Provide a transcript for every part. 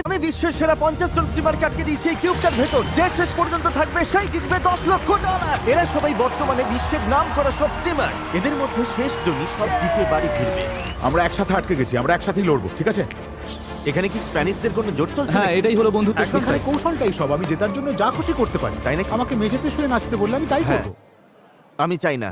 আমি বিশ্বের সেরা 50 জন স্ট্রিমারকে আটকে দিয়েছি এই কিউবটার ভেতর। যে শেষ পর্যন্ত থাকবে সেই জিতবে $10 লক্ষ। এরা সবাই বর্তমানে বিশ্বের নাম করা সব স্ট্রিমার। এদের মধ্যে শেষ জনই সব জিতে বাড়ি ফিরবে। আমরা একসাথে আটকে গেছি, আমরা একসাথেই লড়বো, ঠিক আছে? এখানে কি স্প্যানিশদের কোনো জোট চলছে হ্যাঁ, নাকি? এটাই হলো বন্ধুত্বের একদম শিক্ষা। কৌশলটাই সব। আমি জেতার জন্য যা খুশি করতে পারি, তাই নাকি? আমাকে মেঝেতে শুয়ে নাচতে বললে আমি তাই হ্যাঁ। করবো। আমি চাই না,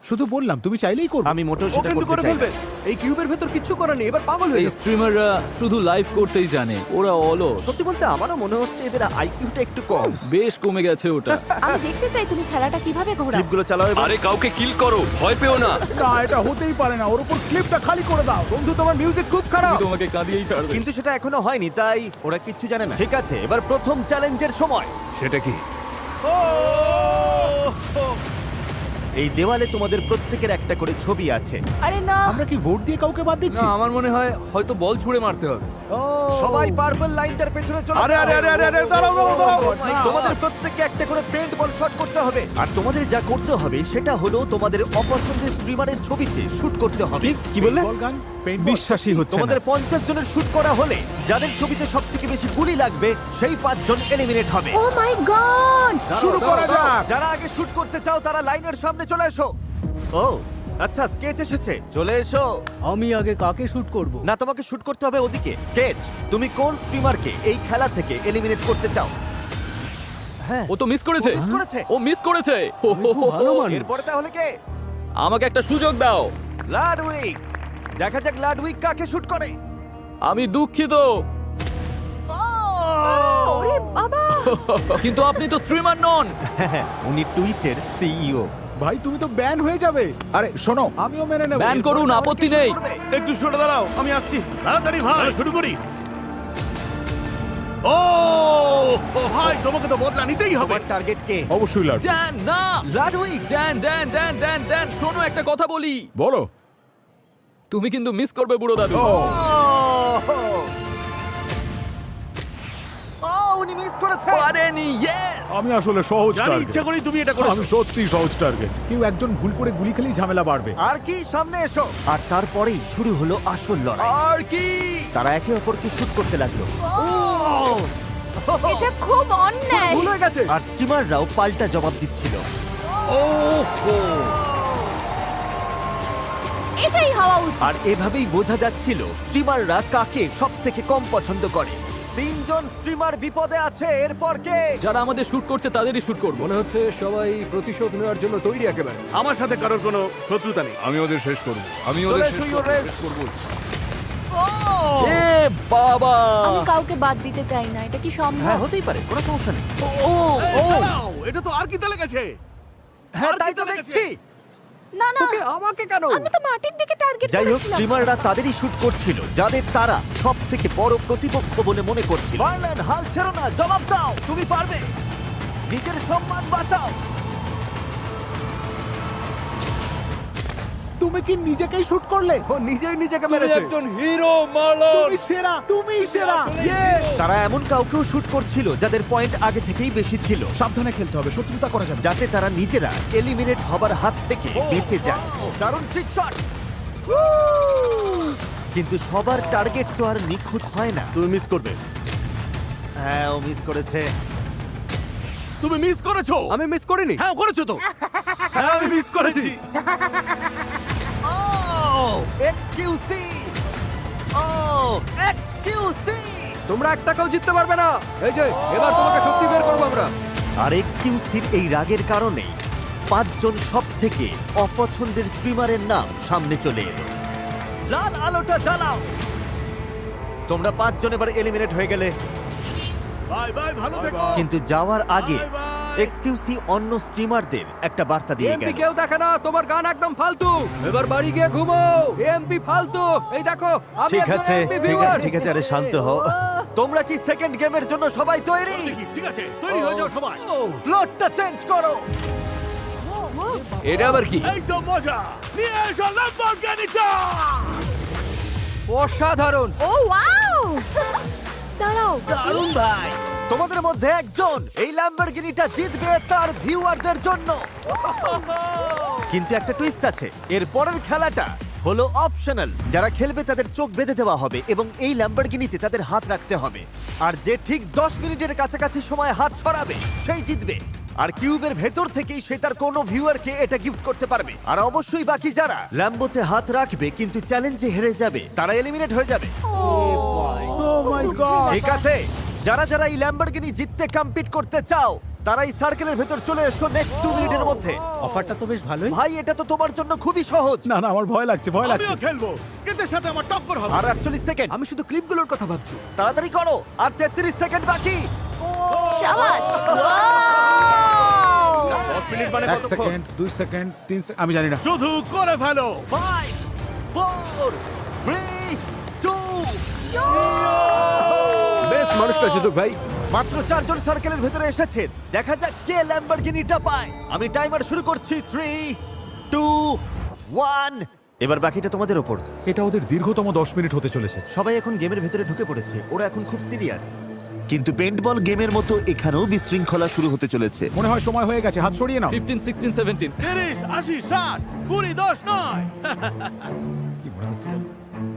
শুধু বললাম, তুমি চাইলেই করবো। আমি মোটেও ও সেটা কিন্তু করতে করে চাই ফেলবে। না। এই কিউবের ভেতর কিচ্ছু করার নেই, এবার পাগল হয়ে এই যাবে। স্ট্রিমাররা শুধু লাইভ করতেই জানে, ওরা অলস। সত্যি বলতে আমারও মনে হচ্ছে এদের আইকিউটা একটু কম। বেশ কমে গেছে ওটা। আমি দেখতে চাই তুমি খেলাটা কিভাবে ঘোরাও। ক্লিপগুলো চালাও এবার। আরে কাউকে কিল করো, ভয় পেও না। না, এটা হতেই পারে না। ওর উপর ক্লিপটা খালি করে দাও। বন্ধু তোমার মিউজিক খুব খারাপ। আমি তোমাকে কাঁদিয়েই ছাড়বে। কিন্তু সেটা এখনো হয়নি, তাই ওরা কিচ্ছু জানে না। ঠিক আছে, এবার প্রথম চ্যালেঞ্জের সময়। সেটা কি? এই দেওয়ালে তোমাদের প্রত্যেকের একটা করে ছবি আছে। আরে না, আমরা কি ভোট দিয়ে কাউকে বাদ না, দিচ্ছি? আমার মনে হয় হয়তো বল ছুঁড়ে মারতে হবে। সবাই পার্পল লাইনটার পেছনে চলে আরে যাও। আরে আরে আরে আরে, দাঁড়াও দাঁড়াও দাঁড়াও। তোমাদের প্রত্যেককে একটা করে পেইন্ট বল শট করতে হবে। আর তোমাদের যা করতে হবে সেটা হলো তোমাদের অপছন্দের স্ট্রিমারের ছবিতে শুট করতে হবে। কি বললে? বল গান, পেইন্ট বল। বিশ্বাসই হচ্ছে না। তোমাদের 50 জনের শুট করা হলে যাদের ছবিতে সবথেকে বেশি গুলি লাগবে সেই 5 জন এলিমিনেট হবে। ও মাই গড! শুরু করা যাক। যারা আগে শুট করতে চাও তারা লাইনের সামনে চলে এসো। ও আচ্ছা, স্কেচ এসেছে, চলে এসো। আমি আগে কাকে শুট করব? না, তোমাকে শুট করতে হবে ওদিকে। স্কেচ, তুমি কোন স্ট্রিমারকে এই খেলা থেকে এলিমিনেট করতে চাও? হ্যাঁ, ও তো মিস করেছে। ও miss করেছে। ও মিস করেছে। হো, হো, হো, ভালো হো। মানুষ। এরপরে তাহলে কে? আমাকে একটা সুযোগ দাও। লাডউইক। দেখা যাক লাডউইক কাকে শুট করে। আমি দুঃখিত, ওরে বাবা! কিন্তু আপনি তো স্ট্রিমার নন। উনি টুইচের সিইও। ভাই, তুমি তো ব্যান হয়ে যাবে। আরে শোনো, আমিও মেনে নেব। ব্যান করুন, আপত্তি নেই। একটু সরে দাঁড়াও, আমি আসছি। তাড়াতাড়ি ভাই, শুরু করি। ও ভাই, তোমাকে তো বদলা নিতেই হবে। তোমার টার্গেট কে? অবশ্যই লাড। ড্যান, না। লাডউইক। Dan, Dan, Dan, Dan, Dan, শোনো একটা কথা বলি। বলো। তুমি কিন্তু মিস করবে বুড়ো দাদু। ও উনি মিস করেছে। পারেনি, ইয়েস। আমি আসলে সহজ জানি টার্গেট। ইচ্ছা করেই তুমি এটা করেছো। আমি সত্যি সহজ টার্গেট। কেউ একজন ভুল করে গুলি খেলেই ঝামেলা বাড়বে। আর কি, সামনে এসো। আর তারপরেই শুরু হলো আসল লড়াই। আর কি? তারা একে অপরকে শুট করতে লাগলো। এটা খুব অন্যায়। ভুল হয়ে গেছে। আর স্টিমাররাও পাল্টা জবাব দিচ্ছিল। এটাই হওয়া উচিত। আর এভাবেই বোঝা যাচ্ছিল স্ট্রিমাররা কাকে সবথেকে কম পছন্দ করে। 3 জন স্ট্রিমার বিপদে আছে। এরপর কে? যারা আমাদের শুট করছে তাদেরই শুট করব। মনে হচ্ছে সবাই প্রতিশোধ নেওয়ার জন্য তৈরি একেবারে। আমার সাথে কারোর কোনো শত্রুতা নেই। আমি ওদের শেষ করব। আমি চলে ওদের এসো, শেষ your করব, race। শেষ করব। এ বাবা! আমি কাউকে বাদ দিতে চাই না। এটা কি সম্ভব? হ্যাঁ, হতেই পারে, কোনো সমস্যা নেই। এই দাঁড়াও, এটা তো আর কি তেলে গেছে। হ্যাঁ, আর তাই কি তো তেলে দেখছি। গেছে? না না, তোকে আমাকে কেন? আমি তো মাটির দিকে টার্গেট যাই হোক, করেছিলাম। স্ট্রিমাররা তাদেরই শুট করছিল যাদের তারা সবথেকে বড় প্রতিপক্ষ বলে মনে করছিল। বার্লেন, হাল ছেড়ো না, জবাব দাও, তুমি পারবে। নিজের সম্মান বাঁচাও। তুমি কি নিজেকেই শুট করলে? ও নিজেই নিজেকে মেরেছে। Hero Marlon. তুমি সেরা, তুমিই সেরা। তারা এমন কাউকেও শুট করছিল যাদের পয়েন্ট আগে থেকেই বেশি ছিল, সাবধানে খেলতে হবে, শত্রুতা করা যাবে না। যাতে তারা নিজেরা এলিমিনেট হবার হাত থেকে বেঁচে যায়। দারুণ ট্রিক শট। কিন্তু সবার টার্গেট তো আর নিখুঁত হয় না। তুমি মিস করবে। হ্যাঁ, ও মিস করেছে। তুমি মিস করেছো। আমি মিস করিনি। হ্যাঁ, করেছো তো। হ্যাঁ, আমি মিস করেছি। এক্সকিউসি। এক্সকিউসি। তোমরা এক টাকাও জিততে পারবে না। এই যে এবার তোমাকে শক্তি বের করবো আমরা। আর এক্সকিউসির এই রাগের কারণেই 5 জন সব থেকে অপছন্দের স্ট্রিমারের নাম সামনে চলে এলো। লাল আলোটা জ্বালাও। তোমরা 5 জন এবার এলিমিনেট হয়ে গেলে। বাই বাই, ভালো থেকো। কিন্তু যাওয়ার আগে Bye bye. এক্সকিউসি অন্য স্ট্রিমারদের একটা বার্তা দিয়ে এমপি গেল। কেউ দেখে না, তোমার গান একদম ফালতু। এবার বাড়ি গিয়ে ঘুমো। এমপি ফালতু। এই দেখো, আমি ঠিক একজন আছে, MP ঠিক viewer। আছে, ঠিক আছে, আরে শান্ত হও। তোমরা কি সেকেন্ড গেমের জন্য সবাই তৈরি? ঠিক আছে, তৈরি হয়ে যাও সবাই। ফ্লোরটা চেঞ্জ করো। এটা আবার কি? এই তো মজা। নিয়ে এসো ল্যাম্বরগিনিটা। অসাধারণ। ও ওয়াও! দাঁড়াও। দারুণ ভাই। তোমাদের মধ্যে একজন এই ল্যাম্বরগিনিটা জিতবে তার ভিউয়ারদের জন্য। কিন্তু একটা টুইস্ট আছে। এর পরের খেলাটা হলো অপশনাল। যারা খেলবে তাদের চোখ বেঁধে দেওয়া হবে এবং এই ল্যাম্বরগিনিতে তাদের হাত রাখতে হবে। আর যে ঠিক 10 মিনিটের কাছাকাছি সময় হাত ছড়াবে সেই জিতবে। আর কিউবের ভেতর থেকেই সে তার কোনো ভিউয়ারকে এটা গিফট করতে পারবে। আর অবশ্যই বাকি যারা ল্যাম্বোতে হাত রাখবে কিন্তু চ্যালেঞ্জে হেরে যাবে তারা এলিমিনেট হয়ে যাবে। ও মাই গড! ঠিক আছে, যারা যারা এই ল্যাম্বরগিনি জিততে কম্পিট করতে চাও তারা এই সার্কেলের ভেতর চলে এসো নেক্সট 2 মিনিটের মধ্যে। অফারটা তো বেশ ভালোই। ভাই এটা তো তোমার জন্য খুবই সহজ। না না, আমার ভয় লাগছে, ভয় লাগছে। আমিও খেলবো, স্কেচের সাথে আমার টক্কর হবে। আর 48 সেকেন্ড, আমি শুধু ক্লিপগুলোর কথা ভাবছি। তাড়াতাড়ি করো। আর 33 সেকেন্ড বাকি। শাবাশ! 10 মিনিট মানে 1 সেকেন্ড, 2 সেকেন্ড, 3 সেকেন্ড, আমি জানি না। শুধু করে ফেলো। 5 4 3 2 বেস্ট মানুষটা জিতুক ভাই। মাত্র 4 জন সার্কেলের ভেতরে এসেছেন। দেখা যাক কে ল্যাম্বরগিনিটা পায়। আমি টাইমার শুরু করছি। 3 2 1। এবার বাকিটা তোমাদের উপর। এটা ওদের দীর্ঘতম 10 মিনিট হতে চলেছে। সবাই এখন গেমের ভেতরে ঢুকে পড়েছে। ওরা এখন খুব সিরিয়াস। কিন্তু পেন্টবল গেমের মতো এখানেও বিশৃঙ্খলা শুরু হতে চলেছে। মনে হয় সময় হয়ে গেছে, হাত সরিয়ে নাও। 15 16 17 30 80 60 20 10 9। কি মনে হচ্ছে?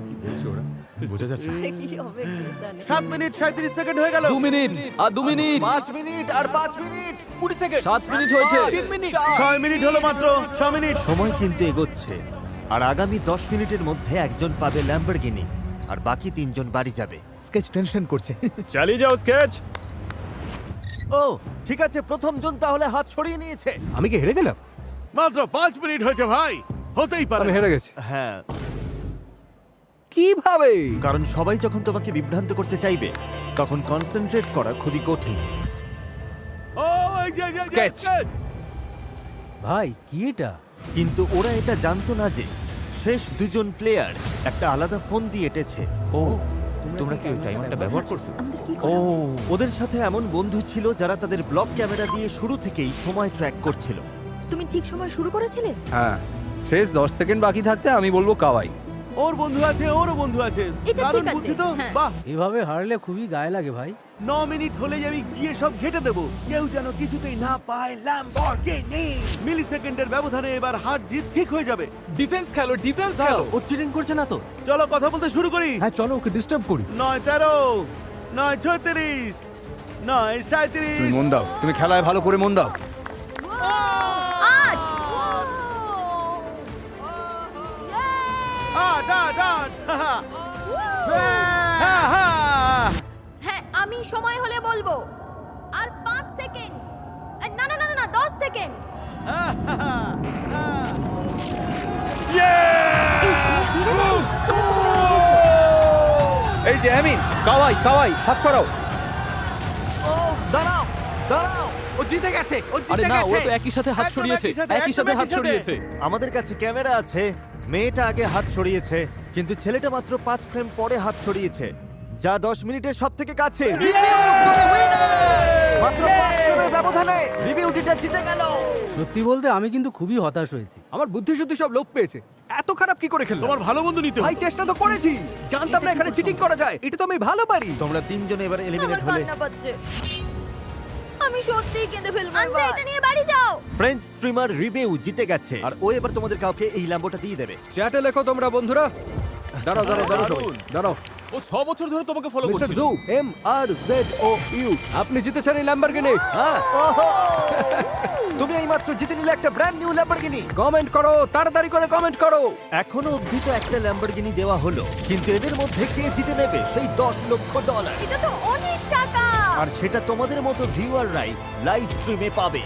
কি বলছে ওরা? বোঝা যাচ্ছে না। কি হবে কে জানে। 7 মিনিট 37 সেকেন্ড হয়ে গেল। 2 মিনিট আর 2 মিনিট 5 মিনিট আর 5 মিনিট 20 সেকেন্ড 7 মিনিট হয়েছে 6 মিনিট হলো মাত্র, 6 মিনিট। সময় কিন্তু এগোচ্ছে। আর আগামী 10 মিনিটের মধ্যে একজন পাবে ল্যাম্বরগিনি আর বাকি 3 জন বাড়ি যাবে। স্কেচ টেনশন করছে। চালিয়ে যাও স্কেচ। ও ঠিক আছে, প্রথম জন তাহলে হাত সরিয়ে নিয়েছে। আমি কি হেরে গেলাম? মাত্র 5 মিনিট হয়েছে ভাই, হতেই পারে। আমি হেরে গেছি। হ্যাঁ, কিভাবে? কারণ সবাই যখন তোমাকে বিভ্রান্ত করতে চাইবে তখন কনসেন্ট্রেট করা খুবই কঠিন। ও এই যে Sketch. স্কেচ। ভাই কি এটা? কিন্তু ওরা এটা জানতো না যে শেষ 2 জন প্লেয়ার একটা আলাদা ফোন দিয়ে এঁটেছে। ও তোমরা কি ওই টাইমারটা ব্যবহার করছো? আমাদের কি ও করা উচিত? ওদের সাথে এমন বন্ধু ছিল যারা তাদের ব্লক ক্যামেরা দিয়ে শুরু থেকেই সময় ট্র্যাক করছিল। তুমি ঠিক সময় শুরু করেছিলে? হ্যাঁ, শেষ 10 সেকেন্ড বাকি থাকতে আমি বলবো কাওয়াই। ওর বন্ধু আছে, ওরও বন্ধু আছে। এটা দারুণ ঠিক আছে, বুদ্ধি তো। হ্যাঁ। বাহ, এভাবে হারলে খুবই গায়ে লাগে ভাই। 9 মিনিট হলে আমি গিয়ে সব ঘেটে দেবো। কেউ যেন কিছুতেই না পায় ল্যাম্বরগিনি। মিলি সেকেন্ডের ব্যবধানে এবার হার জিত ঠিক হয়ে যাবে। ডিফেন্স খেলো ডিফেন্স খেলো ও চিটিং করছে না তো? চলো কথা বলতে শুরু করি। হ্যাঁ চলো, ওকে ডিস্টার্ব করি। 9 13 9 36 9 37। তুমি মন দাও, তুমি খেলায় ভালো করে মন দাও। আট! হ্যাঁ, আমি সময় হলে বলবো। আর 5 সেকেন্ড। না না না না 10 সেকেন্ড। এই সময় হয়ে গেছে। এই যে আমিন, কাওয়াই কাওয়াই, হাত সরাও। ও দাঁড়াও দাঁড়াও, ও জিতে গেছে, ও আরে জিতে না ওরা গেছে। তো একই সাথে হাত একদম সরিয়েছে একই সাথে, একই সাথে একদম হাত একই সাথে। সরিয়েছে আমাদের কাছে ক্যামেরা আছে। মেয়েটা আগে হাত ছড়িয়েছে কিন্তু ছেলেটা মাত্র 5 ফ্রেম পরে হাত ছড়িয়েছে, যা 10 মিনিটের সব থেকে কাছে। রিভিউ, তুমি winner! মাত্র 5 ফ্রেমের ব্যবধানে রিভিউটিটা জিতে গেল। সত্যি বলতে আমি কিন্তু খুবই হতাশ হয়েছি। আমার বুদ্ধি শুদ্ধি সব লোপ পেয়েছে। এত খারাপ কি করে খেললাম? তোমার ভালো বন্ধু নিতে ভাই চেষ্টা তো করেছি, জানতাম না এখানে চিটিং করা যায়। এটা তো আমি ভালো পারি। তোমরা 3 জন এবার আমার এলিমিনেট হলে। কান্না পাচ্ছে। আমি সত্যিই কেঁদে ফেলবো। আচ্ছা এটা নিয়ে বাড়ি যাও। ফ্রেঞ্চ স্ট্রিমার রিভিউ জিতে গেছে আর ও এবার তোমাদের কাউকে এই ল্যাম্বোটা দিয়ে দেবে। চ্যাটে লেখো তোমরা বন্ধুরা। দাঁড়াও দাঁড়াও দাঁড়াও সবাই, দাঁড়াও। ও 6 বছর ধরে তোমাকে ফলো মিস্টার করছে। জু, MRZOU, আপনি জিতেছেন এই ল্যাম্বরগিনি। হ্যাঁ, ওহো! তুমি এইমাত্র জিতে নিলে একটা ব্র্যান্ড নিউ ল্যাম্বরগিনি। কমেন্ট করো, তাড়াতাড়ি করে কমেন্ট করো। এখনো অবধি তো একটা ল্যাম্বরগিনি দেওয়া হলো, কিন্তু এদের মধ্যে কে জিতে নেবে সেই $10 লক্ষ। এটা তো অনেক টাকা। আর সেটা তোমাদের মতো ভিউয়াররাই লাইভ স্ট্রিমে পাবে।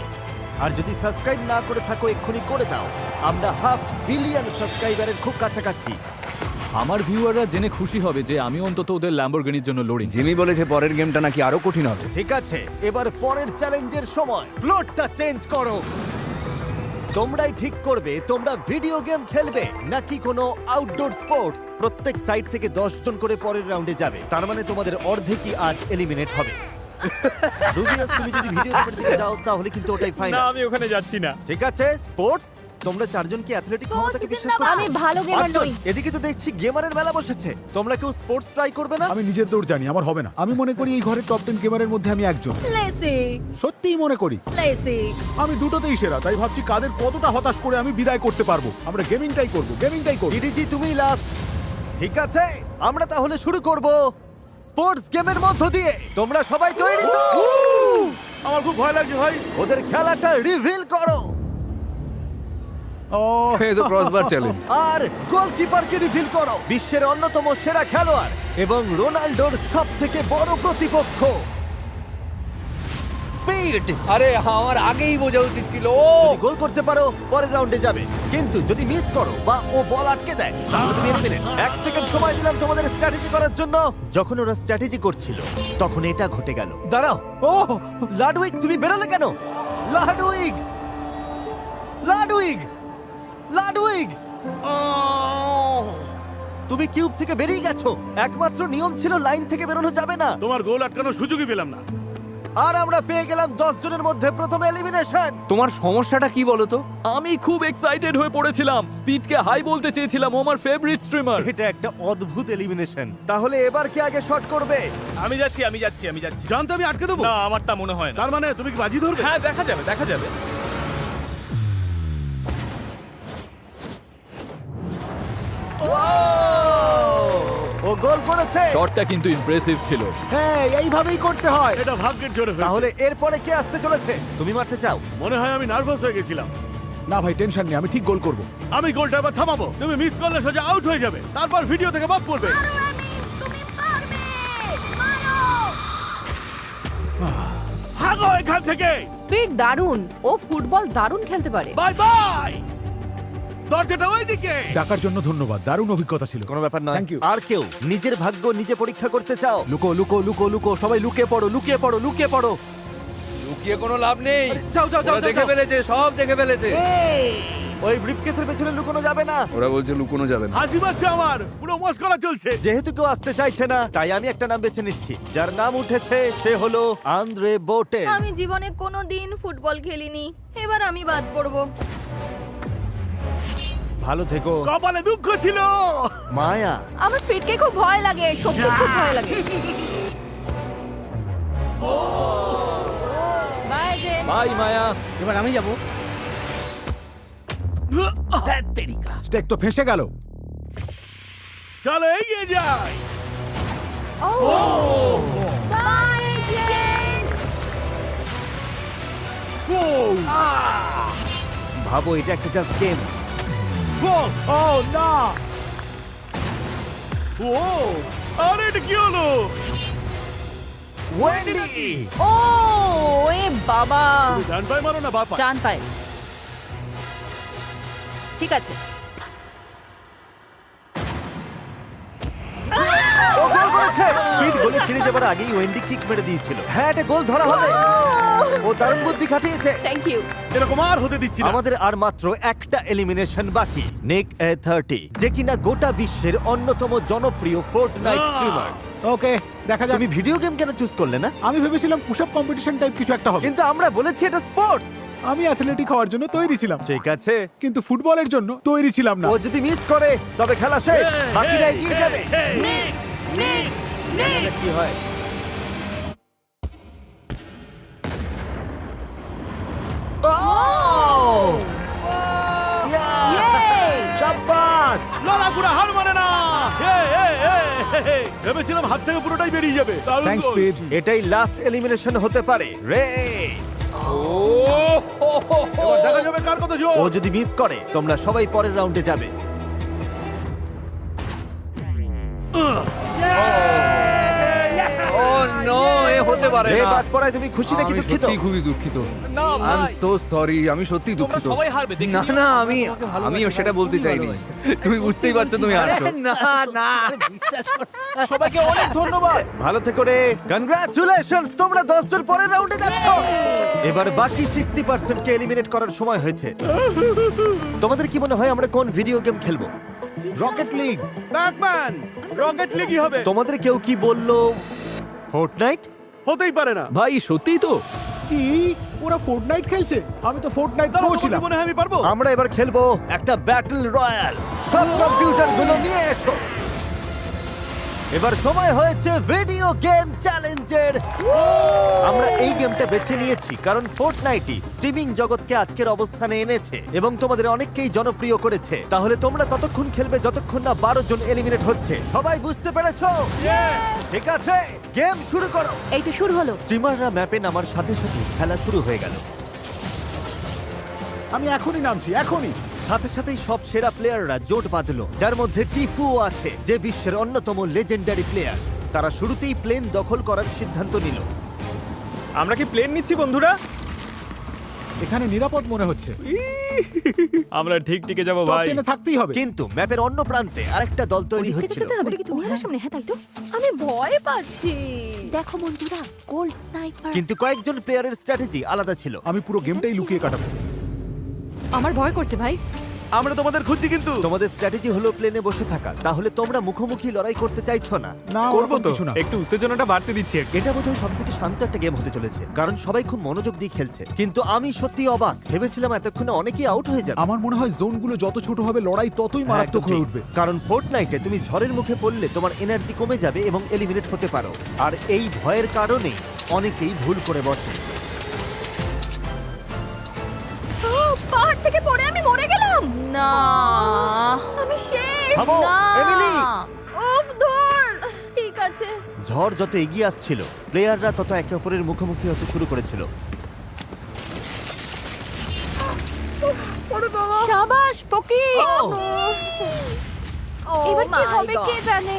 আর যদি সাবস্ক্রাইব না করে থাকো এক্ষুনি করে দাও। আমরা 500 বিলিয়ন সাবস্ক্রাইবারের খুব কাছাকাছি। আমার ভিউয়াররা জেনে খুশি হবে যে আমি অন্তত ওদের ল্যাম্বরগিনির জন্য লড়ি। জিমি বলেছে পরের গেমটা নাকি আরো কঠিন হবে। ঠিক আছে, এবার পরের চ্যালেঞ্জের সময়। ফ্লোরটা চেঞ্জ করো। তোমরাই ঠিক করবে তোমরা ভিডিও গেম খেলবে নাকি কোনো আউটডোর স্পোর্টস। প্রত্যেক সাইড থেকে 10 জন করে পরের রাউন্ডে যাবে। তার মানে তোমাদের অর্ধেকই আজ এলিমিনেট হবে। রুবিয়াস, তুমি যদি ভিডিও গেমের দিকে যাও তাহলে কিন্তু ওটাই না ফাইনাল। আমি ওখানে যাচ্ছি না। ঠিক আছে, স্পোর্টস। তোমরা 4 জন কি অ্যাথলেটিক ক্ষমতাকে বিশ্বাস করো? আমি ভালো গেমার নই। এদিকে তো দেখছি গেমারের মেলা বসেছে। তোমরা কেউ স্পোর্টস ট্রাই করবে না? আমি নিজের দৌড় জানি, আমার হবে না। আমি মনে করি এই ঘরের টপ 10 গেমারের মধ্যে আমি একজন। লেসি সত্যিই মনে করি লেসি। আমি দুটোতেই সেরা, তাই ভাবছি কাদের কতটা হতাশ করে আমি বিদায় করতে পারবো। আমরা গেমিংটাই করব, গেমিংটাই করব। ডিডিজি তুমি লাস্ট। ঠিক আছে, আমরা তাহলে শুরু করব স্পোর্টস গেমের মধ্য দিয়ে। তোমরা সবাই তৈরি তো? আমার খুব ভয় লাগছে ভাই। ওদের খেলাটা রিভিল করো ও এই তো ক্রসবার চ্যালেঞ্জ। আর গোলকিপারকে রিভিল করো, বিশ্বের অন্যতম সেরা খেলোয়াড় এবং রোনাল্ডোর সবথেকে বড় প্রতিপক্ষ। স্পিড। আরে আমার আগেই বোঝা উচিত ছিল। যদি গোল করতে পারো পরের রাউন্ডে যাবে, কিন্তু যদি মিস করো বা ও বল আটকে দেয় তাহলে তুমি এলিমিনেট। 1 সেকেন্ড সময় দিলাম তোমাদের স্ট্র্যাটেজি করার জন্য। যখন ওরা স্ট্র্যাটেজি করছিল তখন এটা ঘটে গেল। দাঁড়াও, ও লাডউইগ তুমি বেরোলে কেন? লাডউইগ, লাডউইগ, লাডউইগ, তুমি কিউব থেকে বেরিয়ে গেছো। একমাত্র নিয়ম ছিল লাইন থেকে বেরোনো যাবে না। তোমার গোল আটকানোর সুযোগই পেলাম না। আর আমরা পেয়ে গেলাম 10 জনের মধ্যে প্রথম এলিমিনেশন। তোমার সমস্যাটা কি বলো তো? আমি খুব এক্সাইটেড হয়ে পড়েছিলাম, স্পিডকে হাই বলতে চেয়েছিলাম, ও আমার ফেভারিট স্ট্রিমার। এটা একটা অদ্ভুত এলিমিনেশন। তাহলে এবার কে আগে শট করবে? আমি যাচ্ছি আমি যাচ্ছি আমি যাচ্ছি। জানতে আমি আটকে দেবো? না আমার তা মনে হয় না। তার মানে তুমি কি বাজি ধরবে? হ্যাঁ দেখা যাবে দেখা যাবে। ও গোল করেছে। শটটা কিন্তু ইমপ্রেসিভ ছিল। হ্যাঁ এইভাবেই করতে হয়। এটা ভাগ্যের জোরে হয়েছে। তাহলে এরপরে কে আসতে চলেছে? তুমি মারতে চাও? মনে হয় আমি নার্ভাস হয়ে গেছিলাম। না ভাই টেনশন নেই, আমি ঠিক গোল করব। আমি গোলটা এবার থামাবো। তুমি মিস করলে সোজা আউট হয়ে যাবে, তারপর ভিডিও থেকে বাদ পড়বে। তুমি পারবে, মারো। ভাগো এখান থেকে। স্পিড দারুণ, ও ফুটবল দারুণ খেলতে পারে। Bye bye. দরজাটা ওইদিকে। ডাকার জন্য ধন্যবাদ, দারুণ অভিজ্ঞতা ছিল। কোনো ব্যাপার নয়। Thank you. আর কেউ নিজের ভাগ্য নিজে পরীক্ষা করতে চাও? লুকো লুকো লুকো লুকো, সবাই লুকিয়ে পড়ো, লুকিয়ে পড়ো, লুকিয়ে পড়ো। লুকিয়ে কোনো লাভ নেই। যাও যাও যাও ওরা দেখে ফেলেছে, সব দেখে ফেলেছে। এই, ওই ব্রিফকেসের পেছনে লুকোনো যাবে না। ওরা বলছে লুকোনো যাবে না। হাসি পাচ্ছে আমার, পুরো মস্করা চলছে। যেহেতু কেউ আসতে চাইছে না, তাই আমি একটা নাম বেছে নিচ্ছি। যার নাম উঠেছে সে হলো আন্দ্রে বোটেস। আমি জীবনে কোনোদিন ফুটবল খেলিনি, এবার আমি বাদ পড়বো। ভালো থেকো। কপালে দুঃখ ছিল। মায়া, আমার স্পিডকে খুব ভয় লাগে, সত্যি খুব ভয় লাগে। Bye Jay. Bye Maya. এবার আমি যাব। স্টেক তো ফেঁসে গেল। চলো এগিয়ে যাই। Bye Jay. ভাবো এটা একটা জাস্ট গেম। ও না, ও আরে এটা কি হলো? ওয়েন্ডি, ও এ বাবা। তুমি ডান পায়ে মারো না বাঁ পায়ে? ডান পায়ে। ঠিক আছে। ও গোল করেছে। স্পিড গোলে ফিরে যাবার আগেই ওয়েন্ডি কিক মেরে দিয়েছিল। হ্যাঁ, এটা গোল ধরা হবে। ও দারুণ বুদ্ধি খাটিয়েছে। Thank you. এরকম আর হতে দিচ্ছি না। আমাদের আর মাত্র একটা এলিমিনেশন বাকি। নিক A30, যে কিনা গোটা বিশ্বের অন্যতম জনপ্রিয় ফোর্টনাইট স্ট্রিমার। ওকে দেখা যাক। তুমি ভিডিও গেম কেন চুজ করলে না? আমি ভেবেছিলাম পুশ আপ কম্পিটিশন টাইপ কিছু একটা হবে। কিন্তু আমরা বলেছি এটা স্পোর্টস। আমি অ্যাথলেটিক হওয়ার জন্য তৈরি ছিলাম, ঠিক আছে, কিন্তু ফুটবলের জন্য তৈরি ছিলাম না। ও যদি মিস করে তবে খেলা শেষ। বাকিরা এগিয়ে যাবে। জানি না কি হয়। Oh! Yeah! শাবাশ! লড়াকুড়া হার মানে না। ভেবেছিলাম হাত থেকে পুরোটাই বেরিয়ে যাবে। দারুণ থ্যাঙ্কস গোল। স্পিড। এটাই লাস্ট এলিমিনেশন হতে পারে রে। এবার দেখা যাবে কার কত জোর। ও যদি মিস করে তোমরা সবাই পরের রাউন্ডে যাবে। ও নো, এ হতে পারে রে না। বাদ পড়ায় তুমি খুশি নাকি আমি দুঃখিত? সত্যি খুবই দুঃখিত। না আই এম ভাই, সো সরি, আমি সত্যি তোমরা দুঃখিত। সবাই হারবে। দেখে না নিও। না, আমিও সেটা বলতে চাইনি। তুমি বুঝতেই পারছো তুমি হারছো। না না, সবাইকে অনেক ধন্যবাদ। ভালো থেকো রে। কনগ্রাচুলেশনস, তোমরা 10 জন পরের রাউন্ডে যাচ্ছ। এবার বাকি 60% কে এলিমিনেট করার সময় হয়েছে। তোমাদের কি মনে হয় আমরা কোন ভিডিও গেম খেলবো? Rocket league. ব্যাকম্যান, রকেট লিগই হবে। তোমাদের কেউ কি বললো ফোর্টনাইট? হতেই পারে না। ভাই সত্যিই তো। কি ওরা ফোর্টনাইট খেলছে? আমি তো ফোর্টনাইট প্রো তোমার ছিলাম। কি মনে হয় আমি পারবো? আমরা এবার খেলবো একটা ব্যাটল রয়্যাল। সব কম্পিউটার গুলো নিয়ে এসো। এবার সময় হয়েছে ভিডিও গেম চ্যালেঞ্জের। আমরা এই গেমটা ফোর্টনাইটটা বেছে নিয়েছি কারণ ফোর্টনাইটই স্ট্রিমিং জগৎকে আজকের অবস্থানে এনেছে এবং তোমাদের অনেককেই জনপ্রিয় করেছে। তাহলে তোমরা ততক্ষণ খেলবে যতক্ষণ না 12 জন এলিমিনেট হচ্ছে। সবাই বুঝতে পেরেছো? ঠিক আছে, গেম শুরু করো। এই তো শুরু হলো। স্ট্রিমাররা ম্যাপে নামার সাথে সাথে খেলা শুরু হয়ে গেল। আমি এখনই নামছি, এখনই। সাথে সাথেই সব সেরা প্লেয়াররা জোট বাঁধলো, যার মধ্যে টিফুও আছে, যে বিশ্বের অন্যতম লেজেন্ডারি প্লেয়ার। তারা শুরুতেই প্লেন দখল করার সিদ্ধান্ত নিল। আমরা কি প্লেন নিচ্ছি বন্ধুরা? এখানে নিরাপদ মনে হচ্ছে। আমরা ঠিক টিকে যাবো টপ ভাই। 10 এ থাকতেই হবে। কিন্তু ম্যাপের অন্য প্রান্তে আরেকটা দল তৈরি হচ্ছিল। ওটা কি তোমার সামনে? হ্যাঁ তাই তো। আমি ভয় পাচ্ছি। দেখো বন্ধুরা, গোল্ড স্নাইপার। কিন্তু কয়েকজন প্লেয়ারের স্ট্র্যাটেজি আলাদা ছিল। আমি পুরো গেমটাই লুকিয়ে কাটাবো। আমার ভয় করছে ভাই। আমরা তোমাদের খুঁজছি কিন্তু। তোমাদের স্ট্র্যাটেজি হলো প্লেনে বসে থাকা। তাহলে তোমরা মুখোমুখি লড়াই করতে চাইছো না। না, করবো ওরকম তো, কিছু না। একটু উত্তেজনাটা বাড়তে দিচ্ছি একটু। এটা বোধহয় সব থেকে শান্ত একটা গেম হতে চলেছে, কারণ সবাই খুব মনোযোগ দিয়ে খেলছে। কিন্তু আমি সত্যি অবাক, ভেবেছিলাম এতক্ষণে অনেকেই আউট হয়ে যাবে। আমার মনে হয় জোনগুলো যত ছোট হবে লড়াই ততই মারাত্মক একদম ঠিক। হয়ে উঠবে। কারণ ফোর্টনাইটে তুমি ঝড়ের মুখে পড়লে তোমার এনার্জি কমে যাবে এবং এলিমিনেট হতে পারো। আর এই ভয়ের কারণেই অনেকেই ভুল করে বসে। ও, পাহাড় থেকে পড়ে আমি মরে গেলাম। না আমি শেষ। থামো, এমিলি! উফ, ধুর। ঠিক আছে। ঝড় যত এগিয়ে আসছিল, প্লেয়াররা তত একে অপরের মুখোমুখি হতে শুরু করেছিল। শাবাশ পকি। ও! ও, এবার কি my হবে God. কে জানে।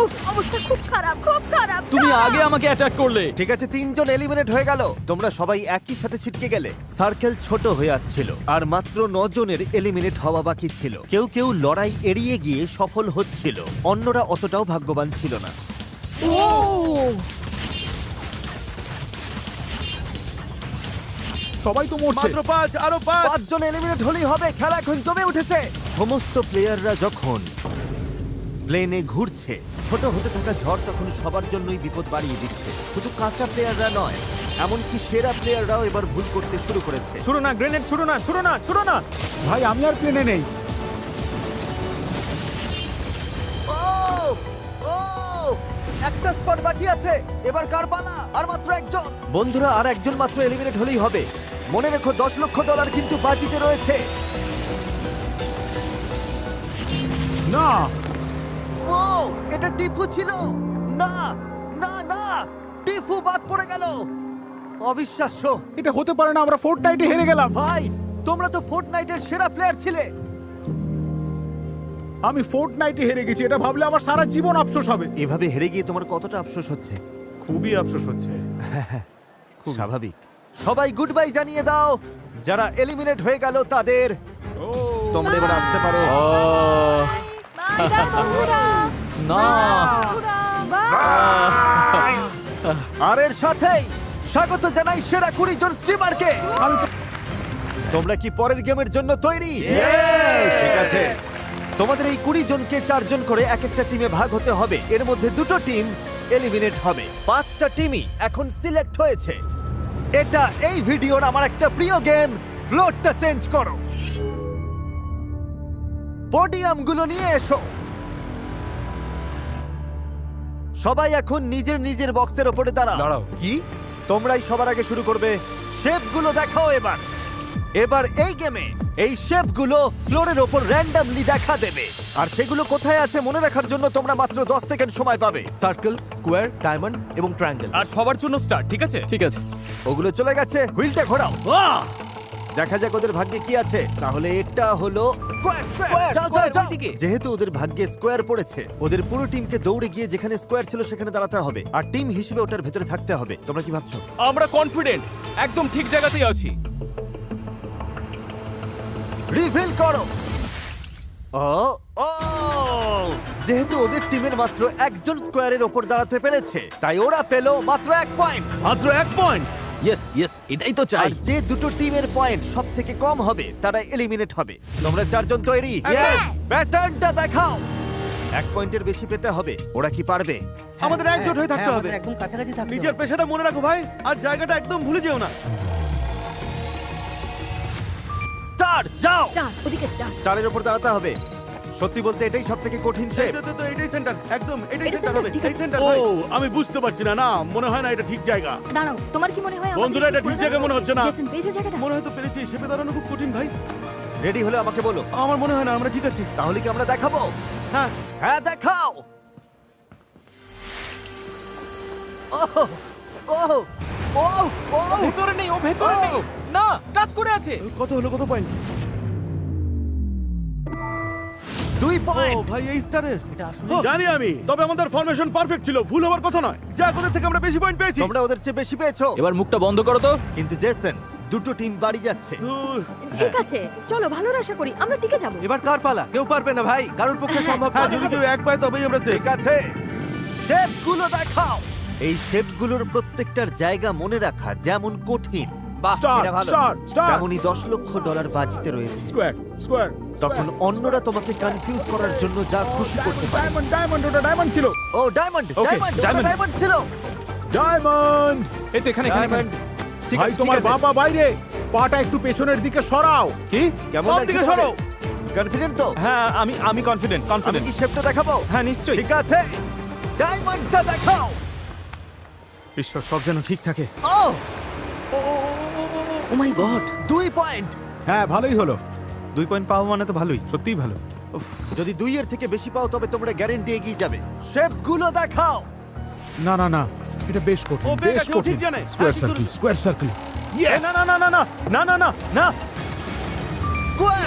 উফ, অবস্থা খুব খারাপ, খুব খারাপ। তুমি আগে আমাকে অ্যাটাক করলে। ঠিক আছে, 3 জন এলিমিনেট হয়ে গেল। তোমরা সবাই একই সাথে ছিটকে গেলে। সার্কেল ছোট হয়ে আসছিল আর মাত্র 9 জনের এলিমিনেট হওয়া বাকি ছিল। কেউ কেউ লড়াই এড়িয়ে গিয়ে সফল হচ্ছিল, অন্যরা অতটাও ভাগ্যবান ছিল না। সবাই তো মরছে। মাত্র 5, আরো 5। 5 জন এলিমিনেট হলেই হবে। খেলা এখন জমে উঠেছে। সমস্ত প্লেয়াররা যখন প্লেনে ঘুরছে, ছোট হতে থাকা ঝড় তখন সবার জন্যই বিপদ বাড়িয়ে দিচ্ছে। শুধু কাঁচা প্লেয়াররা নয়, এমনকি সেরা প্লেয়াররাও এবার ভুল করতে শুরু করেছে। ছুড়ো না গ্রেনেড, ছুড়ো না, ছুড়ো না, ছুড়ো না। ভাই আমি আর প্লেনে নেই। ও! ও! একটা স্পট বাকি আছে। এবার কার পালা? আর মাত্র একজন। বন্ধুরা, আর একজন মাত্র এলিমিনেট হলেই হবে। মনে রেখো, $10 লক্ষ কিন্তু বাজিতে রয়েছে। না, ও! এটা টিফু ছিল। না না না, টিফু বাদ পড়ে গেল। অবিশ্বাস্য। এটা হতে পারে না। আমরা ফোর্টনাইটে হেরে গেলাম। ভাই, তোমরা তো ফোর্টনাইটের সেরা প্লেয়ার ছিলে। আমি ফোর্টনাইটে হেরে গেছি। এটা ভাবলে আমার সারা জীবন আফসোস হবে। এভাবে হেরে গিয়ে তোমার কতটা আফসোস হচ্ছে? খুবই আফসোস হচ্ছে। স্বাভাবিক। সবাই গুড বাই জানিয়ে দাও। যারা এলিমিনেট হয়ে গেল তাদের। তোমরা এবার আসতে পারো। বিদায় বন্ধুরা। না। আর এর সাথেই স্বাগত জানাই সেরা 20 জন স্ট্রিমারকে। তোমরা কি পরের গেমের জন্য তৈরি? ঠিক আছে, তোমাদের এই 20 জনকে 4 জন করে এক একটা টিমে ভাগ হতে হবে। এর মধ্যে 2টো টিম এলিমিনেট হবে। 5টা টিমই এখন সিলেক্ট হয়েছে। এটা এই ভিডিওর আমার একটা প্রিয় গেম। ফ্লোরটা চেঞ্জ করো, পোডিয়ামগুলো নিয়ে এসো। সবাই এখন নিজের নিজের বক্সের ওপরে দাঁড়াও। দাঁড়াও, কি? তোমরাই সবার আগে শুরু করবে। শেপগুলো দেখাও এবার। এবার এই গেমে এই শেপগুলো ফ্লোরের ওপর র্যান্ডমলি দেখা দেবে, আর সেগুলো কোথায় আছে মনে রাখার জন্য তোমরা মাত্র 10 সেকেন্ড সময় পাবে। সার্কেল, স্কোয়ার, ডায়মন্ড এবং ট্রায়াঙ্গেল। আর সবার জন্য স্টার, ঠিক আছে? ঠিক আছে। ওগুলো চলে গেছে। হুইলটা ঘোরাও। দেখা যাক ওদের ভাগ্যে কি আছে। তাহলে এটা হলো স্কোয়ার। যাও যাও যাও। যেহেতু ওদের ভাগ্যে স্কোয়ার পড়েছে, ওদের পুরো টিমকে দৌড়ে গিয়ে যেখানে স্কোয়ার ছিল সেখানে দাঁড়াতে হবে, আর টিম হিসেবে ওটার ভেতরে থাকতে হবে। তোমরা কি ভাবছো? আমরা কনফিডেন্ট, একদম ঠিক জায়গাতেই আছি। রিভিল করো। ও ও, যেহেতু ওদের টিমের মাত্র একজন স্কোয়ারের ওপর দাঁড়াতে পেরেছে, তাই ওরা পেল মাত্র 1 পয়েন্ট। মাত্র 1 পয়েন্ট। ইয়েস ইয়েস, এটাই তো আর চাই। যে দুটো টিমের পয়েন্ট সব থেকে কম হবে তারা এলিমিনেট হবে। তোমরা 4 জন তৈরি? প্যাটার্নটা দেখাও। 1 পয়েন্টের বেশি পেতে হবে। ওরা কি পারবে? আমাদের একজোট হয়ে থাকতে হবে। একদম কাছাকাছি থাকতে নিজের পেশাটা মনে রাখো ভাই, আর জায়গাটা একদম ভুলে যেও না। স্টার, যাও। স্টার, ওদিকে স্টার। স্টারের ওপর দাঁড়াতে হবে। সত্যি বলতে এটাই সব থেকে কঠিন শেপ। তো এটাই সেন্টার, একদম এটাই এটা সেন্টার center, হবে। ঠিক এই আছে। সেন্টার ও ভাই। আমি বুঝতে পারছি না, না মনে হয় না এটা ঠিক জায়গা। দাঁড়াও, তোমার কি মনে হয় আমাদের বন্ধুরা, এটা ঠিক ভুল জায়গা মনে হচ্ছে? হচ্ছে না। জেসন, পেয়েছো জায়গাটা? মনে হয় তো পেরেছি, শেপে দাঁড়ানো খুব কঠিন ভাই। রেডি হলে আমাকে বলো, আমার মনে হয় না আমরা ঠিক আছি। তাহলে কি আমরা দেখাবো? হ্যাঁ, হ্যাঁ দেখাও। ওহ ওহ ওহ ওহ ভেতরে নেই, ও ভেতরে নেই। ও! না, টাচ করে আছে। কত হলো, কত পয়েন্ট? 2 ও পয়েন্ট। ভাই, এই স্টারের জানি আমি, তবে আমাদের ফরমেশন পারফেক্ট ছিল, ভুল হওয়ার কথা নয়। যা ওদের থেকে আমরা বেশি পয়েন্ট পেয়েছি। তোমরা ওদের চেয়ে বেশি পেয়েছো। এবার মুখটা বন্ধ করো তো। কিন্তু জেসন, দুটো টিম বাড়ি যাচ্ছে। ধুর। ঠিক আছে, চলো ভালোর আশা করি, আমরা টিকে যাবো। এবার কার পালা? কেউ পারবে না ভাই, কারোর পক্ষে সম্ভব হ্যাঁ, নয়। যদি কেউ এক পায় তবেই আমরা সেফ। ঠিক আছে, শেপগুলো দেখাও। এই শেপগুলোর প্রত্যেকটার জায়গা মনে রাখা যেমন কঠিন, বাহ, স্টার এটা ভালো। স্টার স্টার তেমনই $10 লক্ষ বাজিতে রয়েছে। Square square. তখন অন্যরা তোমাকে কনফিউজ করার জন্য যা খুশি করতে পারে। ডায়মন্ড ডায়মন্ড, ওটা ডায়মন্ড ছিল। ও diamond, Okay, diamond, diamond. Diamond ছিল। ডায়মন্ড। এই তো এখানে এখানে, এখানে। ডায়মন্ড। ঠিক ভাই আছে, ঠিক তোমার আছে। বাবা বাইরে, পাটা একটু পেছনের দিকে সরাও। কি? কেমন বাম লাগছে দিকে তোমাদের? সরো। কনফিডেন্ট তো? হ্যাঁ, আমি কনফিডেন্ট, আমি কনফিডেন্ট। কি শেপটা দেখাবো? হ্যাঁ, নিশ্চয়ই। ঠিক আছে, ডায়মন্ডটা দেখাও। ঈশ্বর, সব যেন ঠিক থাকে। ও ও মাই গড, 2 পয়েন্ট। হ্যাঁ ভালোই হলো। 2 পয়েন্ট পাওয়া মানে তো ভালোই, সত্যিই ভালো। উফ, যদি 2 এর থেকে বেশি পাও তবে তোমরা গ্যারান্টি এগিয়ে যাবে। শেপগুলো দেখাও। না না না, এটা বেশ কঠিন, ও পেয়ে বেশ গেছে, ও কঠিন। ঠিক জানে। স্কোয়ার হ্যাঁ, সার্কেল, স্কোয়ার সার্কেল। এই, না না না না না না না না না। Square.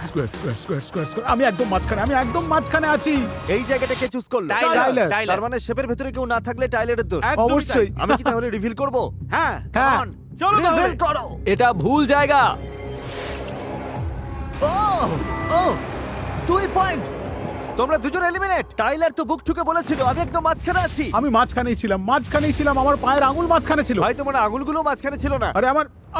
Square square square square square. আমি একদম মাঝখানে, আমি একদম মাঝখানে আছি। এই জায়গাটা কে চুজ করলো? টাইলার। তার মানে শেপের ভেতরে কেউ না থাকলে টাইলারের দোষ। একদমই অবশ্যই। তাই। আমি কি তাহলে রিভিল করব? হ্যাঁ, হ্যাঁ চলো তাহলে। রিভিল করো। এটা ভুল জায়গা। ও ও 2 পয়েন্ট। তোমরা দুজন এলিমিনেট। টাইলার তো বুক ঠুকে বলেছিল আমি একদম মাঝখানে আছি। আমি মাঝখানেই ছিলাম, আমার পায়ের আঙুল মাঝখানে ছিল। ভাই তোমার আঙুলগুলো মাঝখানে ছিল না। আরে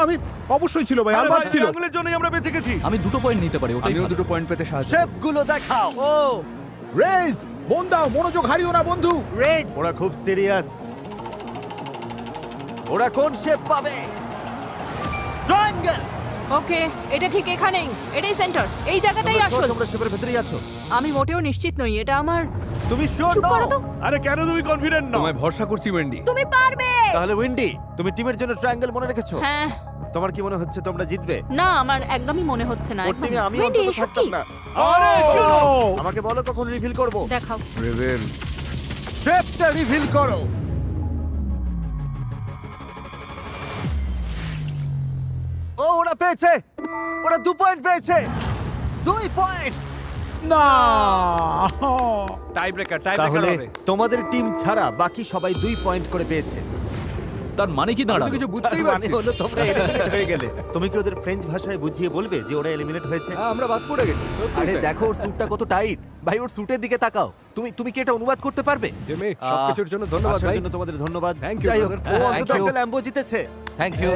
আমি অবশ্যই ছিল ভাই, আরে আলবাত ভাই, ছিল। এই আঙুলের জন্যই আমরা বেঁচে গেছি। আমি 2 পয়েন্ট নিতে পারি, ওটাই আমিও ভালো। 2 পয়েন্ট পেতে সাহায্য। শেপগুলো দেখাও। ও রেজ, মন দাও, মনোযোগ হারিও না বন্ধু। রেজ। ওরা খুব সিরিয়াস। ওরা কোন শেপ পাবে? ট্রায়াঙ্গেল। ওকে, এটা ঠিক এখানেই, এটাই সেন্টার, এই জায়গাটাই আসল। তোমরা শেপের ভেতরেই আছো? আমি মোটেও নিশ্চিত নই, এটা আমার। তুমি শিওর চুপ নও? করো তো। আরে কেন তুমি কনফিডেন্ট নও? তোমায় ভরসা করছি ওয়েন্ডি। তুমি পারবে। তাহলে উইন্ডি, তুমি টিমের জন্য ট্রায়াঙ্গেল মনে রেখেছো? হ্যাঁ, তোমার কি মনে হচ্ছে তোমরা জিতবে? না আমার একদমই মনে হচ্ছে না। ওর একদম। টিমে আমি Wendy, অন্তত এসব থাকতাম কি? না। আরে কেন? আমাকে বলো কখন রিভিল করব। দেখাও। রেভেল। শেপটা রিভিল করো। ও ওরা পেয়েছে, ওরা 2 পয়েন্ট পেয়েছে। 2 পয়েন্ট। না টাই ব্রেকার, টাই ব্রেকার তাহলে হবে। তোমাদের টিম ছাড়া বাকি সবাই 2 পয়েন্ট করে পেয়েছে। তার মানে কি আমি তো দাঁড়ালো? কিছু তার বুঝতেই মানে পারছি। হলো তোমরা এলিমিনেট হয়ে গেলে। তুমি কি ওদের ফ্রেঞ্চ ভাষায় বুঝিয়ে বলবে যে ওরা এলিমিনেট হয়েছে? হ্যাঁ, আমরা বাদ পড়ে গেছি। সত্যি আরে তাই। দেখো ওর স্যুটটা কত টাইট। ভাই ওর স্যুটের দিকে তাকাও। তুমি কি এটা অনুবাদ করতে পারবে? জিমি, সবকিছুর জন্য ধন্যবাদ আসার ভাই। জন্য তোমাদের ধন্যবাদ। Thank you, যাই হোক, brother. ও Thank অন্তত you. একটা ল্যাম্বো জিতেছে। Thank you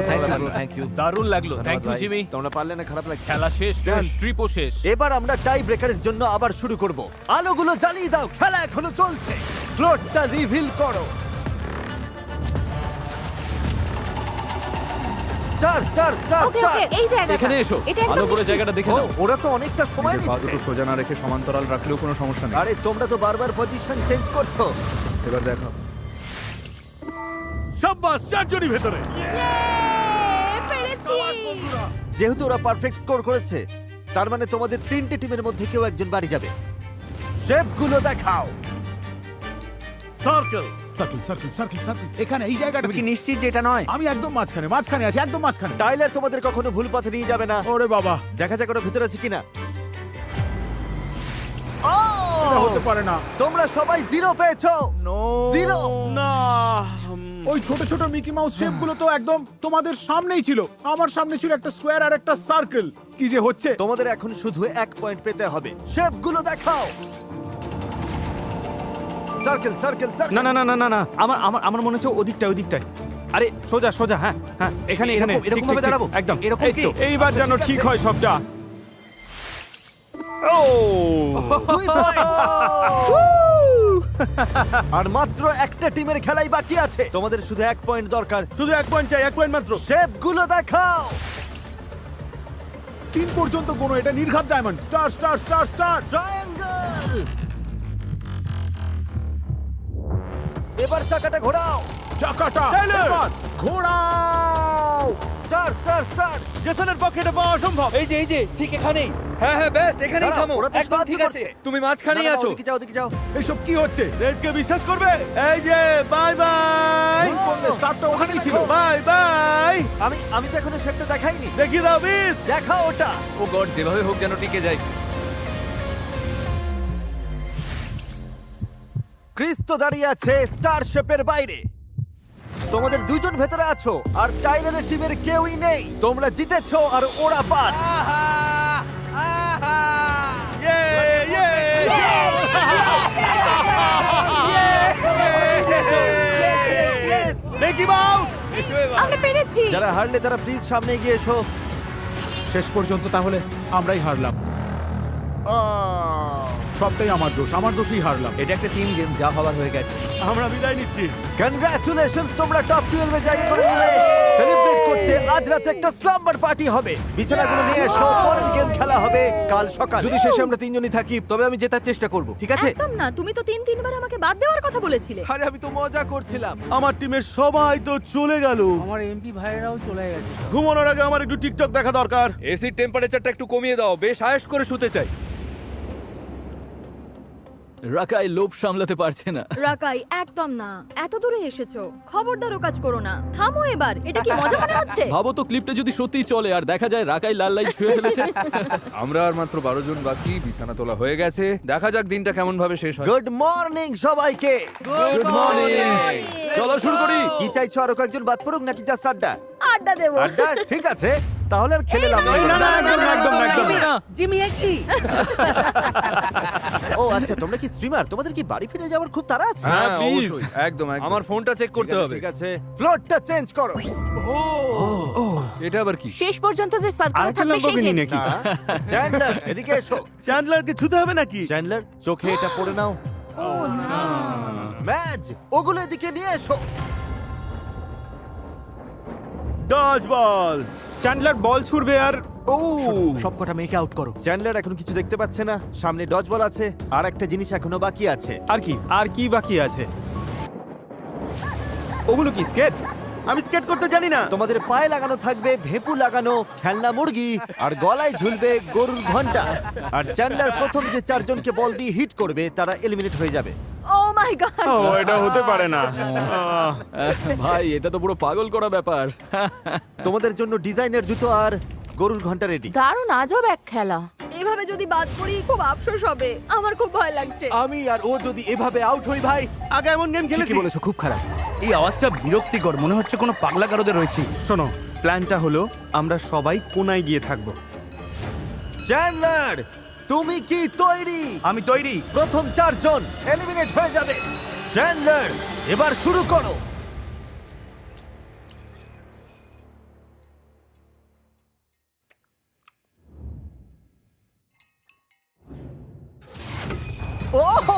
thank you. দারুণ লাগলো, থ্যাংক ইউ ধন্যবাদ ভাই। জিমি। তোমরা পারলে না, খারাপ লাগছে। খেলা শেষ, ট্রিপও শেষ। এবার আমরা টাই ব্রেকারের জন্য আবার শুরু করব। আলোগুলো জ্বালিয়ে দাও, খেলা এখনো চলছে। ফ্লোরটা রিভিল করো। Star star star okay star. Okay, এই জায়গাটা। এখানে এসো, এটা একদম ভালো করে নিশ্চিত। জায়গাটা দেখে ও নাও। ওরা তো অনেকটা সময় নিজের পা নিচ্ছে। দুটো সোজা না রেখে সমান্তরাল রাখলেও কোনো সমস্যা নেই। আরে তোমরা তো বারবার পজিশন চেঞ্জ করছো। এবার দেখো। সাব্বাস, চারজনই ভেতরে। পেরেছি। যেহেতু ওরা পারফেক্ট স্কোর করেছে, তার মানে তোমাদের 3টে টিমের মধ্যে কেউ একজন বাড়ি যাবে। শেপগুলো দেখাও। Circle. Circle circle circle circle, এখানে এই জায়গাটা। তুমি কি নিশ্চিত যে এটা নয়? আমি একদম মাঝখানে আছি, একদম মাঝখানে। টাইলার তোমাদের কখনো ভুল পথে নিয়ে যাবে না। ওরে বাবা, দেখা যাক ওরা ভিতরে আছে কিনা। ও! এটা হতে পারে না। তোমরা সবাই 0 পেয়েছো। 0। না। ওই ছোট ছোট মিকি মাউস শেপগুলো তো একদম তোমাদের সামনেই ছিল। আমার সামনে ছিল একটা স্কোয়ার আর একটা সার্কেল। কি যে হচ্ছে! তোমাদের এখন শুধু 1 পয়েন্ট পেতে হবে। শেপগুলো দেখাও। Circle circle circle. না না না না না না, আমার মনে হচ্ছে ওদিকটায়। আরে সোজা সোজা, হ্যাঁ হ্যাঁ, এখানে এখানে। এরকম ঠিক, ভাবে ঠিক, দাঁড়াবো? একদম এরকম এই কি? তো, এইবার আচ্ছা, যেন ঠিক ঠিক আছে। হয় সবটা। ও 2 পয়েন্ট। আর মাত্র একটা টিমের খেলাই বাকি আছে। তোমাদের শুধু 1 পয়েন্ট দরকার। শুধু 1 পয়েন্ট চাই, 1 পয়েন্ট মাত্র। শেপগুলো দেখাও। 3 পর্যন্ত কোনো, এটা নির্ঘাত diamond. Star star star star. Triangle. এবার চাকাটা ঘোরাও। চাকাটা টাইলার! এবার ঘোরাও। Star star star. জেসনের পক্ষে এটা পাওয়া অসম্ভব। এই যে ঠিক এখানেই। হ্যাঁ হ্যাঁ ব্যাস এখানেই দাঁড়াও, থামো। ওরা তো একদম সাহায্য ঠিক আছে, করছে। তুমি মাঝখানেই না, না, আছো। ওদিকে যাও, ওদিকে যাও। এইসব কি হচ্ছে? রেজকে বিশ্বাস করবে? এই যে বাই বাই। ভুল করলে, স্টারটা ওখানেই ছিল। Bye bye. আমি তো এখনো শেপটা দেখাইনি। দেখিয়ে দাও বিস। দেখাও ওটা। ও গড, যেভাবে হোক যেন টিকে যায়। ক্রিস তো দাঁড়িয়ে আছে স্টার শেপের বাইরে। তোমাদের দুজন ভেতরে আছো আর টাইলারের টিমের কেউই নেই। তোমরা জিতেছো আর ওরা বাদ। ইয়ে ইয়ে। Mickey mouse. আমরা পেরেছি। যারা হারলে তারা প্লিজ সামনে এগিয়ে এসো। শেষ পর্যন্ত তাহলে আমরাই হারলাম। সবটাই আমার দোষই হারলাম। এটা একটা টিম গেম, যা হবার হয়ে গেছে। আমরা বিদায় নিচ্ছি। কনগ্রাচুলেশনস, তোমরা টপ 12 এ জায়গা করে নিলে। সেলিব্রেট করতে আজ রাতে একটা স্লাম্বার পার্টি হবে। বিছানাগুলো নিয়ে এসো, পরের গেম খেলা হবে কাল সকালে। যদি শেষে আমরা তিনজনই থাকি তবে আমি জেতার চেষ্টা করব, ঠিক আছে? একদম না, তুমি তো 3-3 বার আমাকে বাদ দেওয়ার কথা বলেছিলে। আরে আমি তো মজা করছিলাম। আমার টিমের সবাই তো চলে গেল। আমার এমপি ভাইরাও চলে গেছে। ঘুমানোর আগে আমার একটু টিকটক দেখা দরকার। এসির টেম্পারেচারটা একটু কমিয়ে দাও, বেশ আয়েশ করে শুতে চাই। রাকাই লোভ সামলাতে পারছে না। রাকাই, একদম না, এত দূরে এসেছো, খবরদার ও কাজ করো না। থামো এবার, এটা কি মজা মনে হচ্ছে? ভাবো তো ক্লিপটা যদি সত্যিই চলে আর দেখা যায় রাকাই লাল লাইট ছুঁয়ে ফেলেছে। আমরা আর মাত্র 12 জন বাকি, বিছানা তোলা হয়ে গেছে। দেখা যাক দিনটা কেমন ভাবে শেষ হয়। গুড মর্নিং সবাইকে। Good morning. চলো শুরু করি। কি চাইছো, আরো কয়েকজন বাদ পড়ুক নাকি জাস্ট আড্ডা? আড্ডা দেবো। আড্ডা, ঠিক আছে। তাহলে আর খেলে লাভ নেই। ও আচ্ছা, তোমরা কি স্ট্রিমার? তোমাদের কি বাড়ি ফিরে যাওয়ার খুব তাড়া আছে? হ্যাঁ প্লিজ। অবশ্যই, একদম আমার ফোনটা চেক করতে হবে। ঠিক আছে, ফ্লোরটা চেঞ্জ করো। এটা আবার কি? শেষ পর্যন্ত যে সার্কেল থাকবে সেই গেম। নাকি? না, চ্যান্ডলার এদিকে এসো। চ্যান্ডলারকে ছুতে হবে নাকি? চ্যান্ডলার, চোখে এটা পড়ে নাও। ম্যাজ, ওগুলো এদিকে নিয়ে এসো। ডজ বল। চ্যান্ডলার বল ছুড়বে আর সব কটা মেয়েকে আউট করো। চ্যান্ডলার এখন কিছু দেখতে পাচ্ছে না। সামনে ডজ বল আছে, আর একটা জিনিস এখনো বাকি আছে। আর কি বাকি আছে? ওগুলো কি স্কেট? আমি স্কেট করতে জানি না। তোমাদের পায়ে লাগানো থাকবে ভেপু লাগানো খেলনা মুরগি, আর গলায় ঝুলবে গরুর ঘন্টা। আর চ্যান্ডলার প্রথম যে 4 জনকে বল দিয়ে হিট করবে তারা এলিমিনেট হয়ে যাবে। ও মাই গড। ও এটা হতে পারে না। ভাই এটা তো পুরো পাগল করা ব্যাপার। তোমাদের জন্য ডিজাইনের জুতো আর গরুর ঘন্টা রেডি। দারুণ আজব এক খেলা। এভাবে যদি বাদ পড়ি খুব আফসোস হবে। আমার খুব ভয় লাগছে। আমি আর ও যদি এভাবে আউট হই ভাই, আগে এমন গেম খেলেছি। ঠিকই বলেছো, খুব খারাপ। এই আওয়াজটা বিরক্তিকর, মনে হচ্ছে কোনো পাগলা গারদে রয়েছি। শোনো, প্ল্যানটা হলো আমরা সবাই কোনায় গিয়ে থাকবো। চ্যান্ডলার, তুমি কি তৈরি? আমি তৈরি। প্রথম 4 জন এলিমিনেট হয়ে যাবে। চ্যান্ডলার, এবার শুরু করো। ওহ!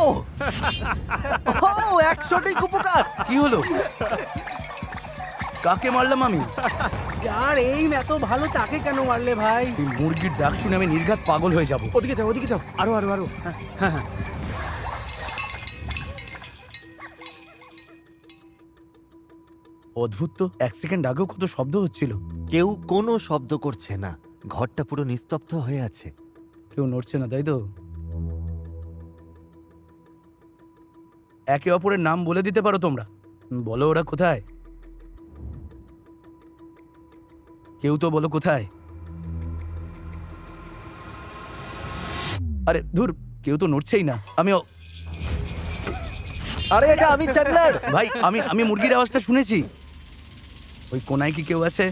100টি উপকার। কি হলো? কাকে মারলাম আমি? যার এইম এত ভালো তাকে কেন মারলে ভাই? এই মুরগির ডাক শুনে আমি নির্ঘাত পাগল হয়ে যাব। ওদিকে যাও, ওদিকে যাও। আরো। হ্যাঁ। অদ্ভুত তো, 1 সেকেন্ড আগেও কত শব্দ হচ্ছিল। কেউ কোনো শব্দ করছে না। ঘরটা পুরো নিস্তব্ধ হয়ে আছে। কেউ নড়ছে না, তাই তো? একে অপরের নাম বলে দিতে পারো তোমরা? বলো ওরা কোথায়? কেউ তো বলো কোথায়? আরে ধুর, কেউ তো নড়ছেই না। আরে এটা আমি চ্যান্ডলার। ভাই আমি মুরগির আওয়াজটা শুনেছি। ওই কোনায় কি কেউ আছে?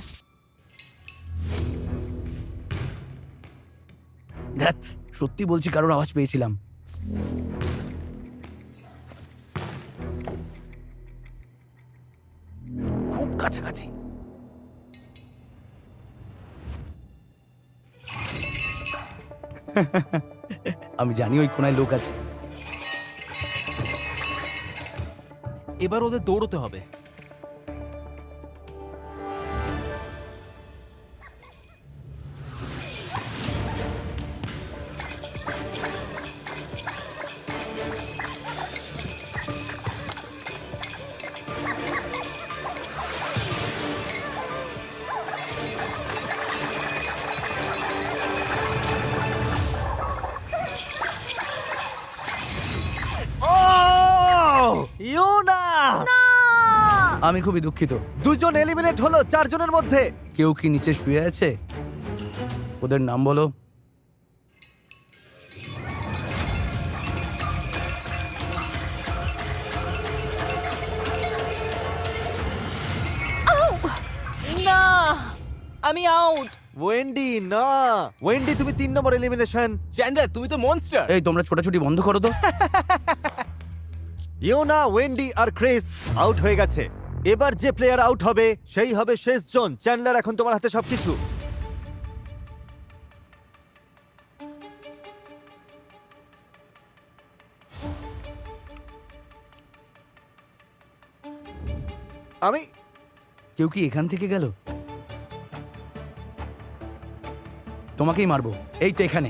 ধ্যাৎ, সত্যি বলছি কারোর আওয়াজ পেয়েছিলাম। খুব কাছাকাছি। আমি জানি ওই কোনায় লোক আছে। এবার ওদের দৌড়তে হবে। আমি খুবই দুঃখিত। দুজন এলিমিনেট হলো 4 জনের মধ্যে। কেউ কি নিচে শুয়ে আছে? ওদের নাম বলো। না, আমি আউট। ওয়েন্ডি না, ওয়েন্ডি তুমি 3 নম্বর এলিমিনেশন। চ্যান্ডলার তুমি তো মনস্টার। এই তোমরা ছোটাছুটি বন্ধ করো তো। ইয়োনা, ওয়েন্ডি আর ক্রিস আউট হয়ে গেছে। এবার যে প্লেয়ার আউট হবে সেই হবে শেষ জন। চ্যান্ডলার, এখন তোমার হাতে সবকিছু। আমি কেউ কি এখান থেকে গেল? তোমাকেই মারবো। এই তো এখানে।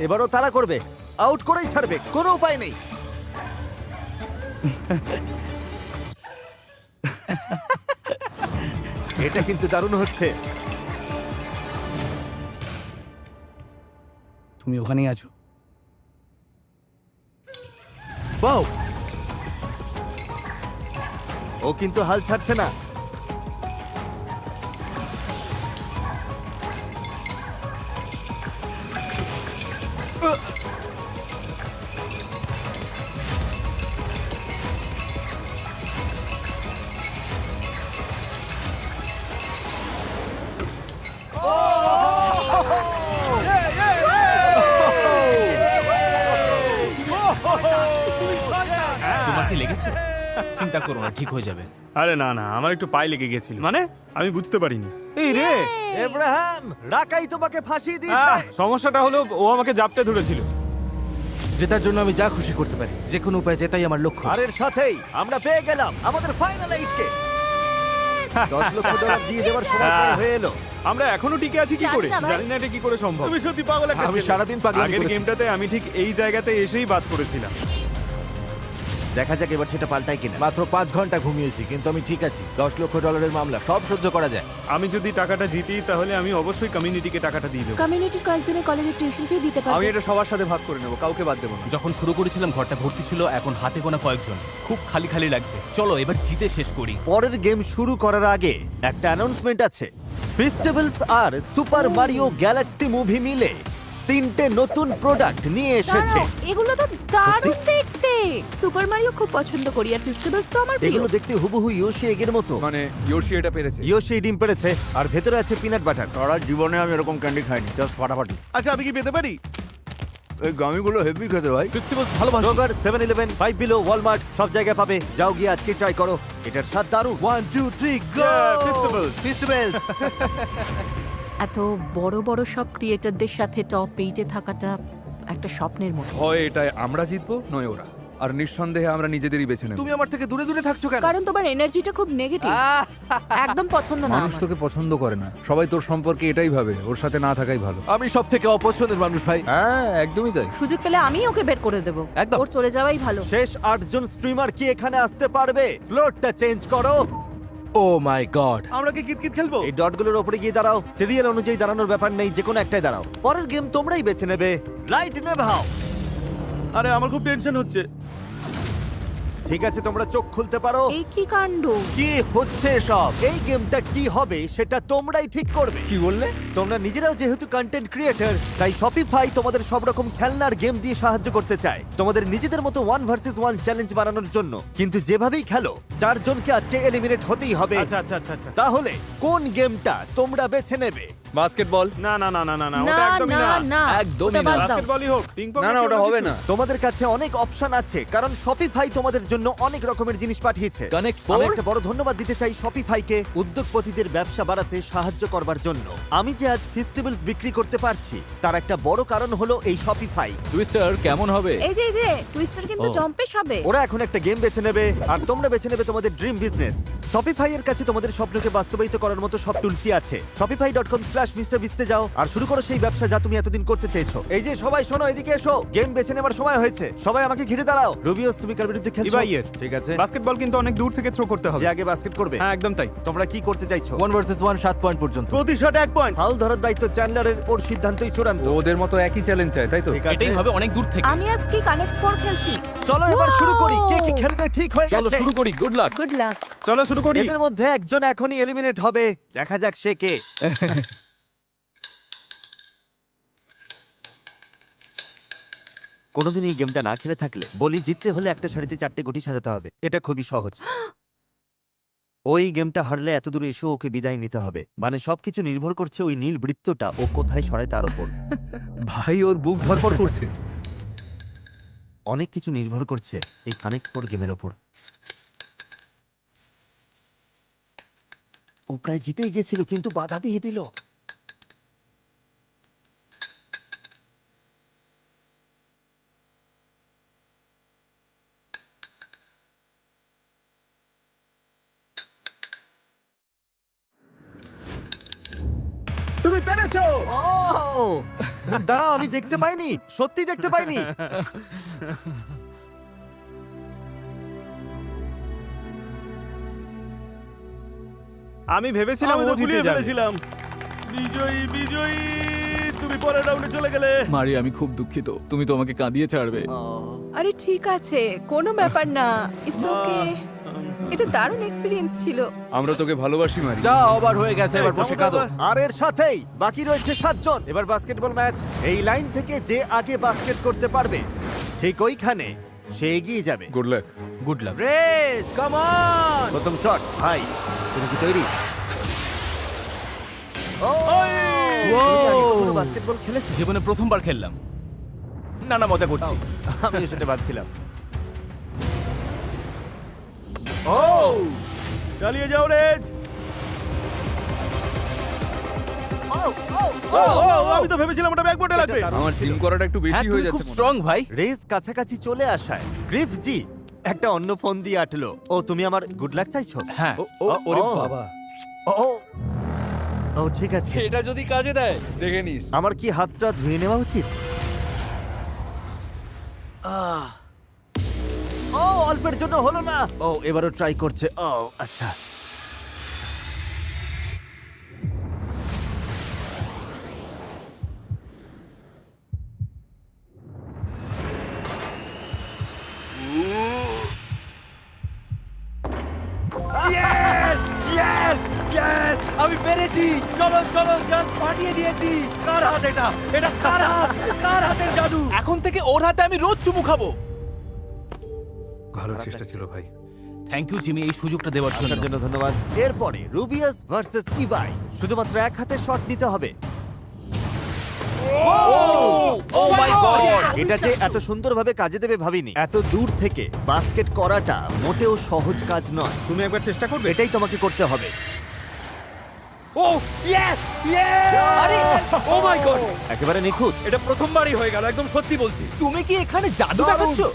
এবারও তাড়া করবে, আউট করেই ছাড়বে, কোনো উপায় নেই। এটা কিন্তু দারুণ হচ্ছে। তুমি ওখানেই আছো। বাও, ও কিন্তু হাল ছাড়ছে না। তোমার কি লেগেছে? চিন্তা করো না, ঠিক হয়ে যাবে। আরে না না, আমার একটু পায়ে লেগে গেছিল। মানে আমি বুঝতে পারিনি। এই রে এব্রাহাম, রাকাই তোমাকে ফাঁসিয়ে দিয়েছে। সমস্যাটা হলো ও আমাকে জাপটে ধরেছিল। জেতার জন্য আমি যা খুশি করতে পারি, যে কোনো উপায়ে জেতাই আমার লক্ষ্য। আর এর সাথেই আমরা পেয়ে গেলাম আমাদের ফাইনাল 8 কে। 10 লক্ষ ডলার দিয়ে দেওয়ার সময় প্রায় হয়ে এলো। আমরা এখনো টিকে আছি কি করে? জানি না ভাই। জানি না এটা কি করে সম্ভব। তুমি সত্যি পাগল একটা আমি ছেলে। সারাদিন পাগলামি আগের করেছি। গেমটাতে আমি ঠিক এই জায়গাতে এসেই বাদ করেছিলাম। দেখা যাক এবার সেটা পাল্টায় কিনা। মাত্র 5 ঘন্টা ঘুমিয়েছি, কিন্তু আমি ঠিক আছি। 10 লক্ষ ডলারের মামলা, সব সহ্য করা যায়। আমি যদি টাকাটা জিতি তাহলে আমি অবশ্যই কমিউনিটিকে টাকাটা দিয়ে দেবো। কমিউনিটির কয়েকজনের কলেজের টিউশন ফি দিতে পারবে। এটা সবার সাথে ভাগ করে নেব, কাউকে বাদ দেবো না। যখন শুরু করেছিলাম ঘরটা ভর্তি ছিল, এখন হাতে গোনা কয়েকজন। খুব খালি খালি লাগছে। চলো এবার জিতে শেষ করি। পরের গেম শুরু করার আগে একটা অ্যানাউন্সমেন্ট আছে। ফেস্টিভ্যালস আর সুপার মারিও গ্যালাক্সি মুভি মিলে 3টে নতুন প্রোডাক্ট নিয়ে এসেছে। দাঁড়াও, এগুলো তো দারুণ দেখতে। সুপার মারিও খুব পছন্দ করি, আর ফেস্টিভ্যালস তো আমার প্রিয়। এগুলো দেখতে হুবহু ইয়োশি এগের মতো। মানে ইয়োশি এটা পেরেছে। ইয়োশি ডিম পেড়েছে আর ভেতরে আছে পিনাট বাটার। সারা জীবনে আমি এরকম ক্যান্ডি খাইনি, জাস্ট ফাটাফাটি। আচ্ছা, আমি কি পেতে পারি? এই গামিগুলো হেভি খেতে ভাই। ফেস্টিভ্যালস ভালোবাসি। রোগার 7-Eleven, 5 Below, ওয়ালমার্ট সব জায়গায় পাবে। যাও গিয়ে আজকে ট্রাই করো, এটার স্বাদ দারুণ। 1 2 3 গো! ফেস্টিভ্যালস। এত বড় বড় সব ক্রিয়েটরদের সাথে টপ 8-এ থাকাটা একটা স্বপ্নের মতো। হয় এটাই আমরা জিতবো, নয় ওরা। আর নিঃসন্দেহে আমরা নিজেদেরই বেছে নেব। তুমি আমার থেকে দূরে দূরে থাকছো কেন? কারণ তোমার এনার্জিটা খুব নেগেটিভ, একদম পছন্দ না মানুষ আমার। তোকে পছন্দ করে না, সবাই তোর সম্পর্কে এটাই ভাবে, ওর সাথে না থাকাই ভালো। আমি সব থেকে অপছন্দের মানুষ ভাই। হ্যাঁ, একদমই তাই। সুযোগ পেলে আমি ওকে বের করে দেবো, একদম। ওর চলে যাওয়াই ভালো। শেষ 8 জন স্ট্রিমার কি এখানে আসতে পারবে? ফ্লোরটা চেঞ্জ করো। ও মাই গড। আমরা কি কিতকিত খেলবো? এই ডটগুলোর উপরে গিয়ে দাঁড়াও। সিরিয়াল অনুযায়ী দাঁড়ানোর ব্যাপার নেই, যে কোনো একটাই দাঁড়াও। পরের গেম তোমরাই বেছে নেবে। লাইট নেভাও। আরে আমার খুব টেনশন হচ্ছে। ঠিক আছে, তোমরা চোখ খুলতে পারো। এই কি কাণ্ড! কি হচ্ছে সব? এই গেমটা কি হবে সেটা তোমরাই ঠিক করবে। কি বললে? তোমরা নিজেরাও যেহেতু কন্টেন্ট ক্রিয়েটর, তাই শপিফাই তোমাদের সব রকম খেলনার গেম দিয়ে সাহায্য করতে চায় তোমাদের নিজেদের মতো 1 ভার্সেস 1 চ্যালেঞ্জ বানানোর জন্য। কিন্তু যেভাবেই খেলো, 4 জনকে আজকে এলিমিনেট হতেই হবে। আচ্ছা আচ্ছা আচ্ছা আচ্ছা। তাহলে কোন গেমটা তোমরা বেছে নেবে? বাস্কেটবল। না না না না না না, না ওটা একদমই না না। না, একদমই ওটা না। বাদ দাও। বাস্কেটবলই হোক, পিং পং। না না, ওটা হবে না। তোমাদের কাছে অনেক অপশন আছে, কারণ শপিফাই তোমাদের জন্য অনেক রকমের জিনিস পাঠিয়েছে। Connect আমি 4? একটা বড় ধন্যবাদ দিতে চাই শপিফাইকে উদ্যোগপতিদের ব্যবসা বাড়াতে সাহায্য করবার জন্য। আমি যে আজ ফেস্টিভ্যালস বিক্রি করতে পারছি তার একটা বড় কারণ হলো এই শপিফাই। টুইস্টার কেমন হবে? এই যে টুইস্টার কিন্তু ও। জম্পেশ হবে। ওরা এখন একটা গেম বেছে নেবে আর তোমরা বেছে নেবে তোমাদের ড্রিম বিজনেস। শপিফাই এর কাছে তোমাদের স্বপ্নকে বাস্তবায়িত করার মতো সব টুলসই আছে। shopify.com/mrbeast এ যাও আর শুরু করো সেই ব্যবসা যা তুমি এতদিন করতে চেয়েছো। এই যে সবাই শোনো, এদিকে এসো, গেম বেছে নেবার সময় হয়েছে। সবাই আমাকে ঘিরে দাঁড়াও। রুবিওস, তুমি কার বিরুদ্ধে কি খেলছো? ভাই, ভাইয়ের। ঠিক আছে, বাস্কেটবল কিন্তু অনেক দূর থেকে থ্রো করতে হবে। যে আগে বাস্কেট করবে। হ্যাঁ একদম তাই। তোমরা কি করতে চাইছো? 1 ভার্সেস 1 7 পয়েন্ট পর্যন্ত। প্রতি শট 1 পয়েন্ট। ফাউল ধরার দায়িত্ব চ্যান্ডলারের, ওর সিদ্ধান্তই চূড়ান্ত। ওদের মতো একই চ্যালেঞ্জ চাই, তাই তো? ঠিক আছে, এটাই হবে অনেক দূর থেকে। আমি আজকে কানেক্ট 4 খেলছি। চলো এবার শুরু করি। কে কি খেলবে ঠিক হয়ে চলো গেছে। শুরু করি, গুড লাক। গুড লাক। চলো শুরু করি। এদের মধ্যে একজন এখনই এলিমিনেট হবে, দেখা যাক সে কে। কোনোদিন এই গেমটা না খেলে থাকলে বলি, জিততে হলে একটা শাড়িতে 4টে গুটি সাজাতে হবে। এটা খুবই সহজ। ওই গেমটা হারলে এত দূরে এসে ওকে বিদায় নিতে হবে। মানে সবকিছু নির্ভর করছে ওই নীল বৃত্তটা ও কোথায় সরায় তার উপর। ভাই ওর বুক ধরপড় করছে। অনেক কিছু নির্ভর করছে এই কানেক্ট 4 গেমের ওপর। ও প্রায় জিতেই গেছিল কিন্তু বাধা দিয়ে দিল। তুমি পেরেছো। ও দাঁড়াও, আমি দেখতে পাইনি, সত্যি দেখতে পাইনি। আমি ভেবেছিলাম আমি ও তো জিতে গুলিয়ে যাবে। ফেলেছিলাম। বিজয়ী, বিজয়ী, তুমি পরের রাউন্ডে চলে গেলে। মারি, আমি খুব দুঃখিত, তুমি তো আমাকে কাঁদিয়ে ছাড়বে। আরে ঠিক আছে, কোনো ব্যাপার না, ইটস ওকে। এটা দারুণ এক্সপেরিয়েন্স ছিল। আমরা তোকে ভালোবাসি মারি। যা ওভার হয়ে গেছে, এবার বসে কাঁদো। আর এর সাথেই বাকি রয়েছে 7 জন। এবার বাস্কেটবল ম্যাচ। এই লাইন থেকে যে আগে বাস্কেট করতে পারবে ঠিক ওইখানে সে এগিয়ে যাবে। Good luck. Good luck. Race, come on. প্রথম শট। ভাই তুমি কি তৈরি? ও বাস্কেটবল খেলেছি? জীবনে প্রথমবার খেললাম। না না, মজা করছি। আমি সেটা ভাবছিলাম। ও চালিয়ে যাও রেজ। ও ও ও, আমি তো ভেবেছিলাম ওটা ব্যাকবোর্ডে লাগবে। আমার জিম করাটা একটু হ্যাঁ বেশি তুমি হয়ে খুব যাচ্ছে। স্ট্রং ভাই। রেস কাছাকাছি চলে আসায় গ্রিফ জি একটা অন্য ফোন দিয়ে আটলো। ও তুমি আমার গুড লাক চাইছো? হ্যাঁ। ওরে ও। বাবা, ও ও ঠিক আছে। এটা যদি কাজে দেয় দেখে নিস। আমার কি হাতটা ধুয়ে নেওয়া উচিত? ও অল্পের জন্য হলো না। ও এবারও ট্রাই করছে। ও আচ্ছা। আমি পেরেছি। চলো চলো, জাস্ট পাঠিয়ে দিয়েছি। কার হাত এটা? এটা কার হাত? কার হাতের জাদু? এখন থেকে ওর হাতে আমি রোজ চুমু খাবো। ভালো চেষ্টা ছিল ভাই। থ্যাংক ইউ জিমি, এই সুযোগটা দেওয়ার জন্য। আসার জন্য ধন্যবাদ। এরপরে রুবিয়াস ভার্সেস ইবাই। শুধুমাত্র এক হাতে শট নিতে হবে। ও মাই গড। এটা যে এত সুন্দরভাবে কাজে দেবে ভাবিনি। এত দূর থেকে বাস্কেট করাটা মোটেও সহজ কাজ নয়। তুমি একবার চেষ্টা করবে? এটাই তোমাকে করতে হবে। ও ইয়েস ইয়েস! আরে ও মাই গড, একেবারে নিখুঁত। এটা প্রথমবারই হয়ে গেল, একদম সত্যি বলছি। তুমি কি এখানে জাদু দেখাচ্ছো?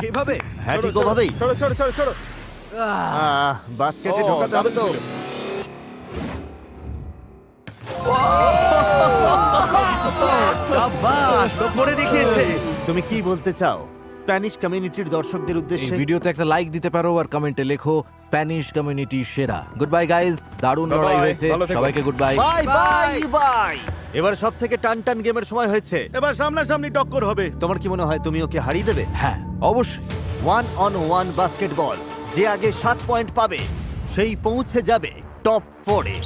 কিভাবে? হ্যাঁ ঠিক ওভাবেই। সরো সরো সরো সরো। বাস্কেটে ঢোকাতে হবে তো। সাবাস, ও করে দেখিয়েছে। তুমি কি বলতে চাও স্প্যানিশ কমিউনিটির দর্শকদের এই উদ্দেশ্যে? ভিডিওতে একটা লাইক দিতে পারো আর কমেন্টে লেখো স্প্যানিশ কমিউনিটি সেরা। গুড বাই গাইস, দারুণ Bye লড়াই bye, হয়েছে, ভালো থেকো। সবাইকে good bye. Bye bye bye. এবার সব থেকে টান টান গেমের সময় হয়েছে। এবার সামনাসামনি টক্কর হবে। তোমার কি মনে হয় তুমি ওকে হারিয়ে দেবে? হ্যাঁ অবশ্যই। 1-on-1 basketball. যে আগে 7 পয়েন্ট পাবে সেই পৌঁছে যাবে টপ 4-এ।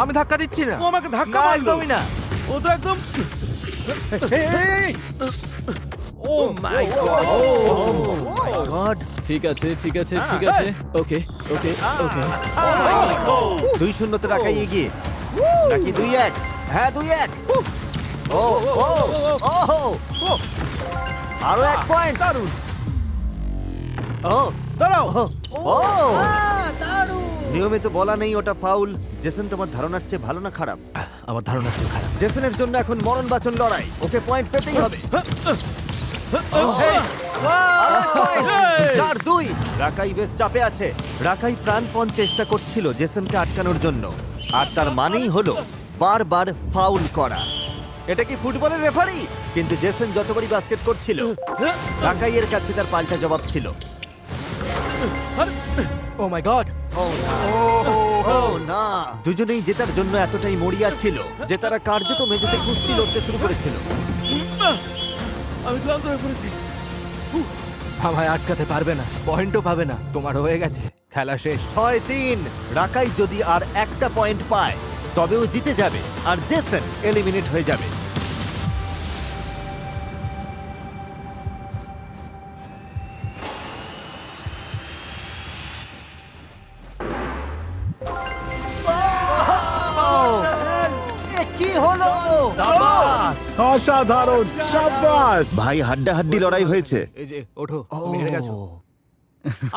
আমি ধাক্কা দিচ্ছি না। ও আমাকে ধাক্কা না, মারলো। একদমই না। ও তো একদম ও মাই গড। গড, ঠিক আছে ঠিক আছে ঠিক আছে। ওকে ওকে ওকে। 2-0 তো রাখাই এগিয়ে নাকি 2-1? হ্যাঁ 2-1। ও ও ও আরো 1 পয়েন্ট। দারুণ। ও দাঁড়াও। ও নিয়মে তো বলা নেই ওটা ফাউল। জেসন তোমার ধারণার চেয়ে ভালো না খারাপ? আমার ধারণা খুব খারাপ। জেসনের জন্য এখন মরণ বাঁচন লড়াই। ওকে পয়েন্ট পেতেই হবে। আরো 1 পয়েন্ট। 4-2। রাকাই বেশ চাপে আছে। রাকাই প্রাণপণ চেষ্টা করছিল জেসনকে আটকানোর জন্য, আর তার মানেই হলো বারবার ফাউল করা। এটা কি ফুটবলের রেফারি? কিন্তু জেসন যতবারই বাস্কেট করছিল, রাকাইয়ের কাছে তার পাল্টা জবাব ছিল। ও মাই গড! ও না, দুজনেই জেতার জন্য এতটাই মরিয়া ছিল যে তারা কার্যত মেঝেতে কুস্তি লড়তে শুরু করেছিল। আমি ক্লান্ত হয়ে পড়েছি। আমায় আটকাতে পারবে না, পয়েন্টও পাবে না। তোমার হয়ে গেছে, খেলা শেষ। 6-3। রাকাই যদি আর একটা পয়েন্ট পায় তবেও জিতে যাবে, আর জেসন এলিমিনেট হয়ে যাবে। এ কি হলো? অসাধারণ, সাব্বাস। ভাই হাড্ডাহাড্ডি লড়াই হয়েছে। এই যে ওঠো, তুমি হেরে গেছো।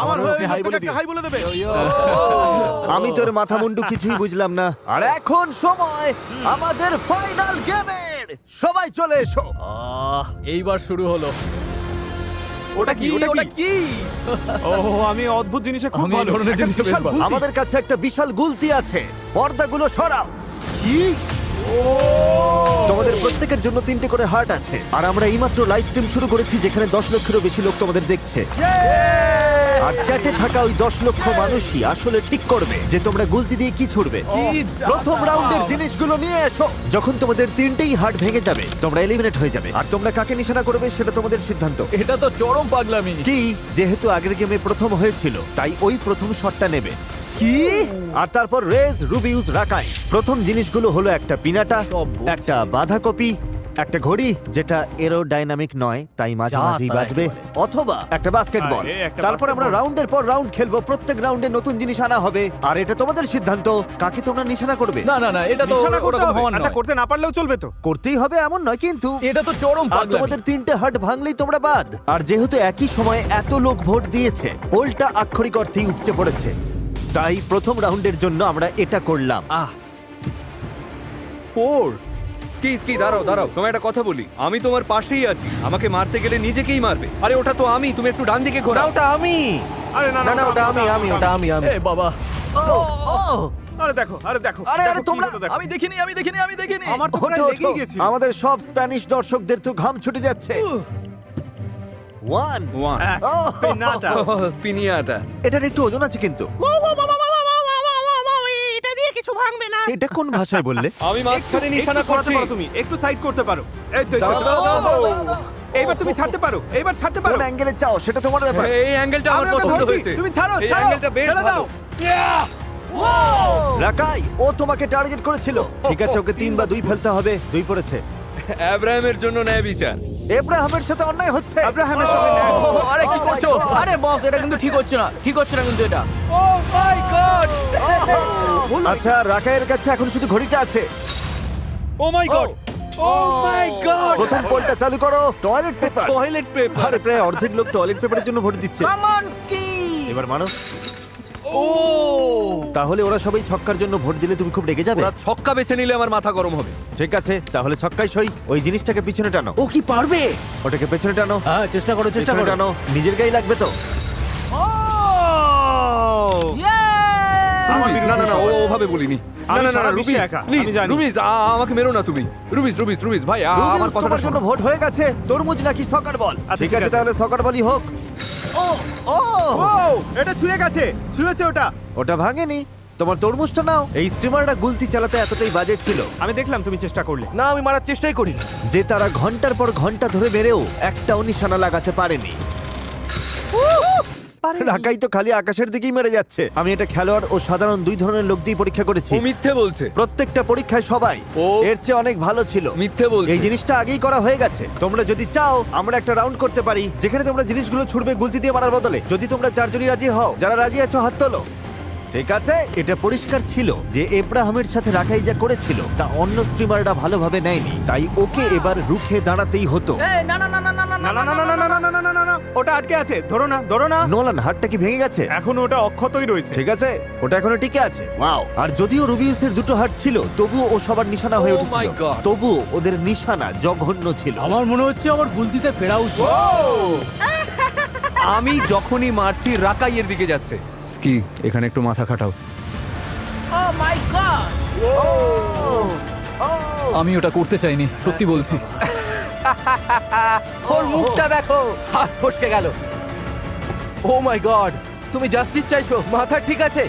আমার হয়ে ওকে হাই বলে দিও। হাই বলে দেবে। আমি তোর মাথা মুন্ডু কিছুই বুঝলাম না। আর এখন সময় আমাদের ফাইনাল গেমের। সবাই চলে এসো। এইবার শুরু হলো। ওটা কি? ওটা কি? ও, আমি অদ্ভুত জিনিসে খুব আমি এই ভালো। ধরনের একটা জিনিসে বেশ বিশাল ভালো। গুলতি। আমাদের কাছে একটা বিশাল গুলতি আছে, পর্দাগুলো সরাও। তোমাদের প্রত্যেকের জন্য 3টে করে হার্ট আছে, আর আমরা এইমাত্র লাইভ স্ট্রিম শুরু করেছি যেখানে 10 লক্ষেরও বেশি লোক তোমাদের দেখছে। আর চ্যাটে থাকা ওই 10 লক্ষ মানুষই আসলে ঠিক করবে যে তোমরা গুলতি দিয়ে কি ছুড়বে। প্রথম রাউন্ডের জিনিসগুলো নিয়ে এসো। যখন তোমাদের 3টেই হার্ট ভেঙে যাবে তোমরা এলিমিনেট হয়ে যাবে, আর তোমরা কাকে নিশানা করবে সেটা তোমাদের সিদ্ধান্ত। এটা তো চরম পাগলামি। কি, যেহেতু আগের গেমে প্রথম হয়েছিল তাই ওই প্রথম শটটা নেবে। কি? আর তারপর রেজ, রুবিউস, রাকাই। প্রথম জিনিসগুলো হলো একটা পিনাটা, সব বলছি। একটা বাঁধাকপি, একটা ঘড়ি যেটা এরোডাইনামিক নয় তাই মাঝে যা মাঝেই তা বাজবে, অথবা একটা বাস্কেটবল। আরে, একটা তারপর আমরা বাস্কেটবল। রাউন্ডের পর রাউন্ড খেলবো, প্রত্যেক রাউন্ডে নতুন জিনিস আনা হবে, আর এটা তোমাদের সিদ্ধান্ত কাকে তোমরা নিশানা করবে। না না না, এটা তো নিশানা করতে ওরকম হবে। হওয়ার আচ্ছা, নয়। করতে না পারলেও চলবে তো। করতেই হবে এমন নয়, কিন্তু এটা তো চরম আর পাগলামি। তোমাদের 3টে হার্ট ভাঙলেই তোমরা বাদ। আর যেহেতু একই সময়ে এত লোক ভোট দিয়েছে, পোলটা আক্ষরিক অর্থেই উপচে পড়েছে, তাই প্রথম রাউন্ডের জন্য আমরা এটা করলাম। 4 স্কি দাঁড়াও দাঁড়াও, তোমায় একটা কথা বলি, আমি তোমার পাশেই আছি। আমাকে মারতে গেলে নিজেকেই মারবে। আরে ওটা তো আমি, তুমি একটু ডান দিকে না, ঘোরাও। ওটা আমি। আরে না না না, ওটা আমি। এ বাবা, ও ও আরে দেখো, আরে দেখো। আরে, দেখো আরে, কি তোমরা- হলো, দেখো। আমি দেখিনি। আমার তো প্রায় ওঠো, লেগেই ওঠো। গেছিল। আমাদের সব স্প্যানিশ দর্শকদের তো ঘাম ছুটে যাচ্ছে। 1 ওয়ান পিনাটা। পিনিয়াটা। এটার একটু ওজন আছে কিন্তু। এটা কোন ভাষায় বললে? আমি মাঝখানে নিশানা একটু সরাতে করছি। পারো তুমি, একটু সাইড করতে পারো। এই তো, এই তো, দাঁড়াও, দাঁড়াও, দাঁড়াও, দাঁড়াও, দাঁড়াও, দাঁড়াও। এইবার তুমি ছাড়তে পারো, এইবার ছাড়তে পারো। কোন অ্যাঙ্গেলে চাও সেটা তোমার ব্যাপার। এই অ্যাঙ্গেলটা আমার আমি ওকে পছন্দ ধরছি, হয়েছে। তুমি ছাড়ো, এই ছাড়ো, অ্যাঙ্গেলটা বেশ ছেড়ে ভালো। দাও। রাকাই, ও তোমাকে টার্গেট করেছিল। ঠিক আছে, ওকে 3 বা 2 ফেলতে হবে। 2 পড়েছে। আব্রাহামের জন্য ন্যায় বিচার। এব্রাহামের সাথে অন্যায় হচ্ছে। আব্রাহামের সঙ্গে ন্যায়। আরে কি Oh my করছো? God! আরে বস, এটা কিন্তু ঠিক হচ্ছে না, ঠিক হচ্ছে না কিন্তু এটা। ও মাই গড, আচ্ছা, রাকাইয়ের কাছে এখন শুধু ঘড়িটা আছে। Oh my God, oh my God. প্রথম পোলটা চালু করো। Toilet paper. Toilet paper. আরে প্রায় অর্ধেক লোক টয়লেট পেপারের জন্য ভোট দিচ্ছে। Come on Ski. এবার মানো। তাহলে ওরা সবাই ছক্কার জন্য ভোট দিলে তুমি খুব রেগে যাবে। ওরা ছক্কা বেছে নিলে আমার মাথা গরম হবে। ঠিক আছে, তাহলে ছক্কাই সই। ওই জিনিসটাকে পিছনে টানো। ও কি পারবে? ওটাকে পেছনে টানো। হ্যাঁ, চেষ্টা করো, চেষ্টা পেছনে করো। টানো। নিজের গায়ে লাগবে তো। আমার রুবিস, না না না, ও ওভাবে বলিনি। না আমি না না সারা রুবিস, বিশ্বে একা, প্লিজ আমি জানি। রুবিস, আমাকে মেরো না তুমি। রুবিস ভাই, আমার রুবিউস, কথাটা তোমার জন্য শোনো। ভোট হয়ে গেছে। তরমুজ নাকি সকার বল? আচ্ছা, ঠিক ঠিক আছে, আছে। তাহলে সকার বলই হোক। ও ও, এটা ছুঁয়ে গেছে, ছুঁয়েছে ওটা। ওটা ভাঙেনি। তোমার তরমুজটা নাও। এই স্ট্রিমাররা গুলতি চালাতে এতটাই বাজে ছিল আমি দেখলাম তুমি চেষ্টা করলে। না, আমি মারার চেষ্টাই করি। যে তারা ঘন্টার পর ঘন্টা ধরে মেরেও একটাও নিশানা লাগাতে পারেনি। রাকাই তো খালি আকাশের দিকেই মেরে যাচ্ছে। আমি এটা খেলোয়াড় ও সাধারণ 2 ধরনের লোক দিয়ে পরীক্ষা করেছি। ও মিথ্যে বলছে। প্রত্যেকটা পরীক্ষায় সবাই ও- এর চেয়ে অনেক ভালো ছিল। মিথ্যে বলছে। এই জিনিসটা আগেই করা হয়ে গেছে। তোমরা যদি চাও আমরা একটা রাউন্ড করতে পারি যেখানে তোমরা জিনিসগুলো ছুড়বে গুলতি দিয়ে মারার বদলে। যদি তোমরা 4 জনই রাজি হও, যারা রাজি আছো হাত তোলো। ঠিক আছে, এটা পরিষ্কার ছিল যে এব্রাহামের সাথে রাকাই যা করেছিল তা অন্য স্ট্রিমাররা ভালোভাবে নেয়নি, তাই ওকে এবার রুখে দাঁড়াতেই হতো। না না না না না না না না না না না না না না না না, ওটা আটকে আছে। ধরো না, ধরো না। নোলান, হাতটা কি ভেঙে গেছে? এখনো ওটা অক্ষতই রয়েছে। ঠিক আছে, ওটা এখনো টিকে আছে। ওয়াও! আর যদিও রুবিউসের 2টো হাত ছিল, তবুও ও সবার নিশানা হয়ে Oh my উঠেছিল। God! তবুও ওদের নিশানা জঘন্য ছিল। আমার মনে হচ্ছে আমার গুলতিতে ফেরা উচিত। আমি যখনই মারছি রাকাইয়ের দিকে যাচ্ছে। স্কি, এখানে একটু মাথা খাটাও। ও মাই গড। ও! আমি ওটা করতে চাইনি, সত্যি বলছি। ওর মুখটা দেখো, হাত ফসকে গেল। ও মাই গড, তুমি জাস্টিস চাইছো? মাথা ঠিক আছে?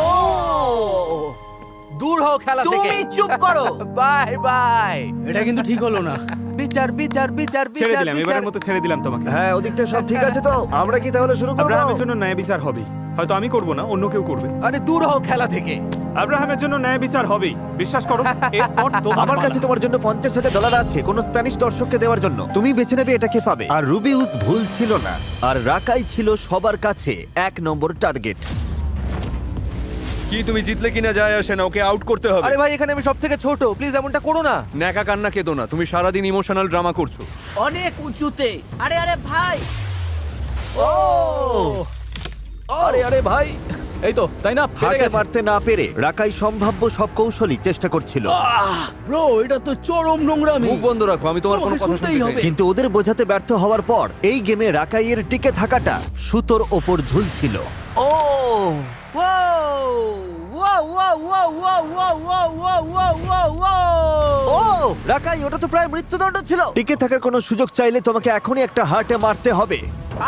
ও দূর হও খেলা থেকে। তুমি চুপ করো। Bye bye. এটা কিন্তু ঠিক হলো না। বিচার বিচার বিচার ছেড়ে বিচার দিলাম, এবারের মতো ছেড়ে দিলাম তোমাকে। হ্যাঁ, ওদিকটা সব ঠিক আছে তো? আমরা কি তাহলে শুরু করব? আব্রাহামের জন্য ন্যায় বিচার হবেই। হয়তো আমি করব না, অন্য কেউ করবে। আরে দূর হও খেলা থেকে। আব্রাহামের জন্য ন্যায় বিচার হবেই, বিশ্বাস করো। এরপর তোমার আমার কাছে তোমার জন্য $50,000 আছে কোন স্প্যানিশ দর্শককে দেওয়ার জন্য। তুমি বেছে নেবে এটাকে পাবে। আর রুবিউস ভুল ছিল না, আর রাকাই ছিল সবার কাছে 1 নম্বর টার্গেট। কি তুমি জিতলে কিনা যায় আসে না, ওকে আউট করতে হবে। আরে ভাই, এখানে আমি সব থেকে ছোট, প্লিজ এমনটা করো না। ন্যাকা কান্না কেঁদো না, তুমি সারাদিন ইমোশনাল ড্রামা করছো। অনেক উঁচুতে। আরে আরে ভাই, আরে আরে ভাই, এই তো, তাই না? পেরে হাতে গেছে। মারতে না পেরে রাকাই সম্ভাব্য সব কৌশলই চেষ্টা করছিল, ব্রো, এটা তো চরম নোংরামি। মুখ বন্ধ রাখো, আমি তোমার কোনো তোমাকে কথা শুনতেই শুনতে হবে। চাই না। কিন্তু ওদের বোঝাতে ব্যর্থ হওয়ার পর এই গেমে রাকাইয়ের টিকে থাকাটা সুতোর ওপর ঝুলছিল। ও ও রাকাই, ওটা তো প্রায় মৃত্যুদণ্ড ছিল। টিকে থাকার কোনো সুযোগ চাইলে তোমাকে এখনই একটা হার্টে মারতে হবে।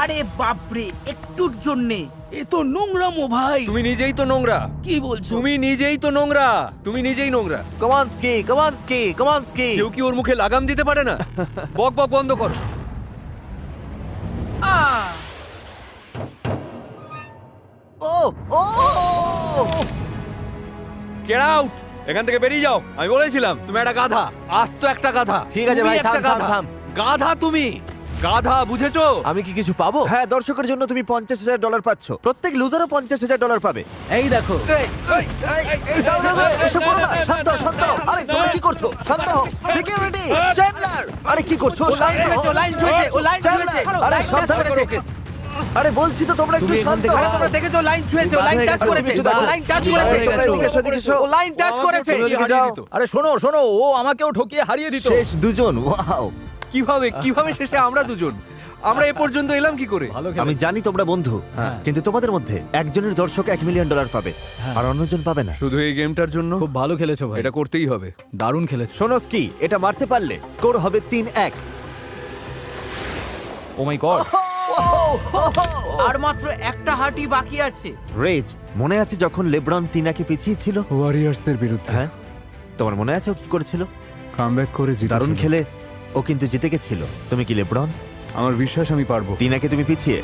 আরে বাপরে, একটুর জন্য এ তো নোংরামো ভাই। তুমি নিজেই তো নোংরা। কি বলছো? তুমি নিজেই তো নোংরা, তুমি নিজেই নোংরা। Come on Ski, come on Ski, come on Ski. কেউ কি ওর মুখে লাগাম দিতে পারে না? বক বক বন্ধ করো। ও ও গেট আউট, এখান থেকে বেরিয়ে যাও। আমি বলেছিলাম তুমি একটা গাধা, আস্ত একটা গাধা। ঠিক আছে তুমি ভাই, একটা থাম, থাম, গাধা। থাম। গাধা তুমি, গাধা, বুঝেছো? আমি কি কিছু পাবো? হ্যাঁ, দর্শকের জন্য তুমি $50,000 পাচ্ছ। প্রত্যেক লুজারও $50,000 পাবে। এই দেখো, এই, দাঁড়াও, দাঁড়াও, এসব করো না। শান্ত হও, শান্ত হও। আরে তোমরা কি করছো? শান্ত হও। Security, Chandler. আরে কি করছো? শান্ত হও। ও লাইন ছুঁয়েছে, ও লাইন চ্যান্ডলার, ছুঁয়েছে। আরে লাইন সাবধানে। টাচ করেছে। আরে বলছি তো তোমরা একটু তুমি এখান শান্ত থেকে- আরে হও। তোমরা দেখেছো, লাইন ছুঁয়েছে, ও লাইন টাচ করেছে। একটু দেখো। ও লাইন টাচ আরে করেছে। তোমরা এদিকে এসো, এদিকে এসো। ও লাইন টাচ করেছে। তুমি ওদিকে যাও। আরে শোনো শোনো, ও আমাকেও ঠকিয়ে হারিয়ে দিত। শেষ দুজন, ওয়াও। কিভাবে কিভাবে শেষে আমরা দুজন? আমরা এ পর্যন্ত এলাম কি করে? ভালো আমি খেলেছো। জানি তোমরা বন্ধু, হ্যাঁ। কিন্তু তোমাদের মধ্যে একজনের দর্শক $1 মিলিয়ন পাবে, আর অন্যজন পাবে না। শুধু এই গেমটার জন্য খুব ভালো খেলেছো ভাই, এটা করতেই হবে। দারুণ খেলেছো। শোনো স্কি, এটা মারতে পারলে স্কোর হবে 3-1। ও মাই গড, আর মাত্র একটা হাঁটি বাকি আছে। রেজ, মনে আছে যখন লেব্রন টিনাকে পিছিয়ে ছিল? ওয়ারিয়ার্সদের বিরুদ্ধে হ্যাঁ, তোমার মনে আছে ও কি করেছিল? কামব্যাক করে জিতেছিল। দারুণ খেলে ও কিন্তু জিতে গেছিল। তুমি কি লেব্রন? আমার বিশ্বাস আমি পারবো। টিনাকে তুমি পিছিয়ে।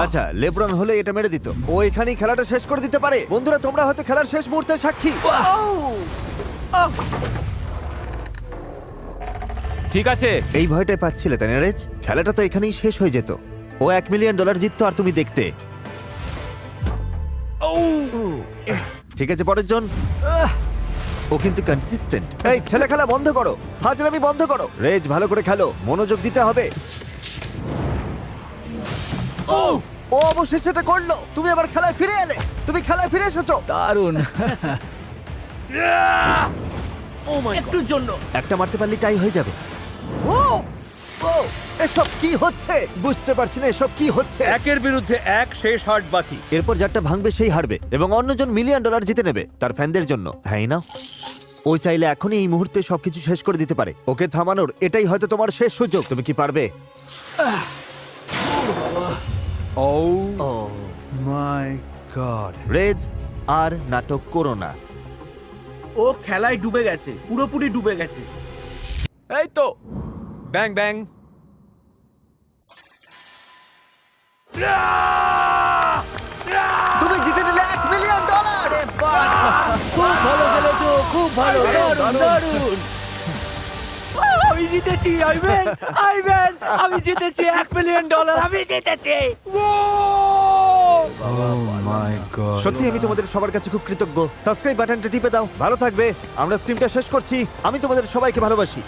আচ্ছা, লেব্রন হলে এটা মেরে দিত। ও এখানেই খেলাটা শেষ করে দিতে পারে। বন্ধুরা, তোমরা হয়তো খেলার শেষ মুহূর্তের সাক্ষী। ঠিক আছে। এই ভয়টাই পাচ্ছিলে তাই না রেজ? খেলাটা তো এখানেই শেষ হয়ে যেত। ও $1 মিলিয়ন জিততো আর তুমি দেখতে। ঠিক আছে, পরের জন। ও কিন্তু কনসিস্টেন্ট। এই ছেলে, খেলা বন্ধ করো, ফাজলামি বন্ধ করো। রেজ, ভালো করে খেলো, মনোযোগ দিতে হবে। ও ও অবশেষে এটা করলো। তুমি আবার খেলায় ফিরে এলে। তুমি খেলায় ফিরে এসেছো। দারুণ। একটুর জন্য। একটা মারতে পারলে টাই হয়ে যাবে। ও এসব কি হচ্ছে? বুঝতে পারছি না এসব কি হচ্ছে। একের বিরুদ্ধে এক, শেষ হার্ট বাকি। এরপর যারটা ভাঙবে সেই হারবে, এবং অন্যজন $1 মিলিয়ন জিতে নেবে তার ফ্যানদের জন্য। হ্যাঁ না? ও চাইলে এখনই এই মুহূর্তে সবকিছু শেষ করে দিতে পারে। ওকে থামানোর এটাই হয়তো তোমার শেষ সুযোগ। তুমি কি পারবে? ও ও মাই গড। রেজ, আর নাটক করো না। ও খেলায় ডুবে গেছে, পুরোপুরি ডুবে গেছে। এই তো, ব্যাং ব্যাং। তুমি জিতে নিলে $1 মিলিয়ন। খুব ভালো খেলেছো, খুব ভালো, দারুণ দারুণ। আমি জিতেছি, আইভেন, আমি জিতেছি $1 মিলিয়ন, আমি জিতেছি। মাই গড। সত্যি আমি তোমাদের সবার কাছে খুব কৃতজ্ঞ। সাবস্ক্রাইব বাটনটা টিপে দাও। ভালো থাকবে। আমরা স্ট্রিমটা শেষ করছি। আমি তোমাদের সবাইকে ভালোবাসি।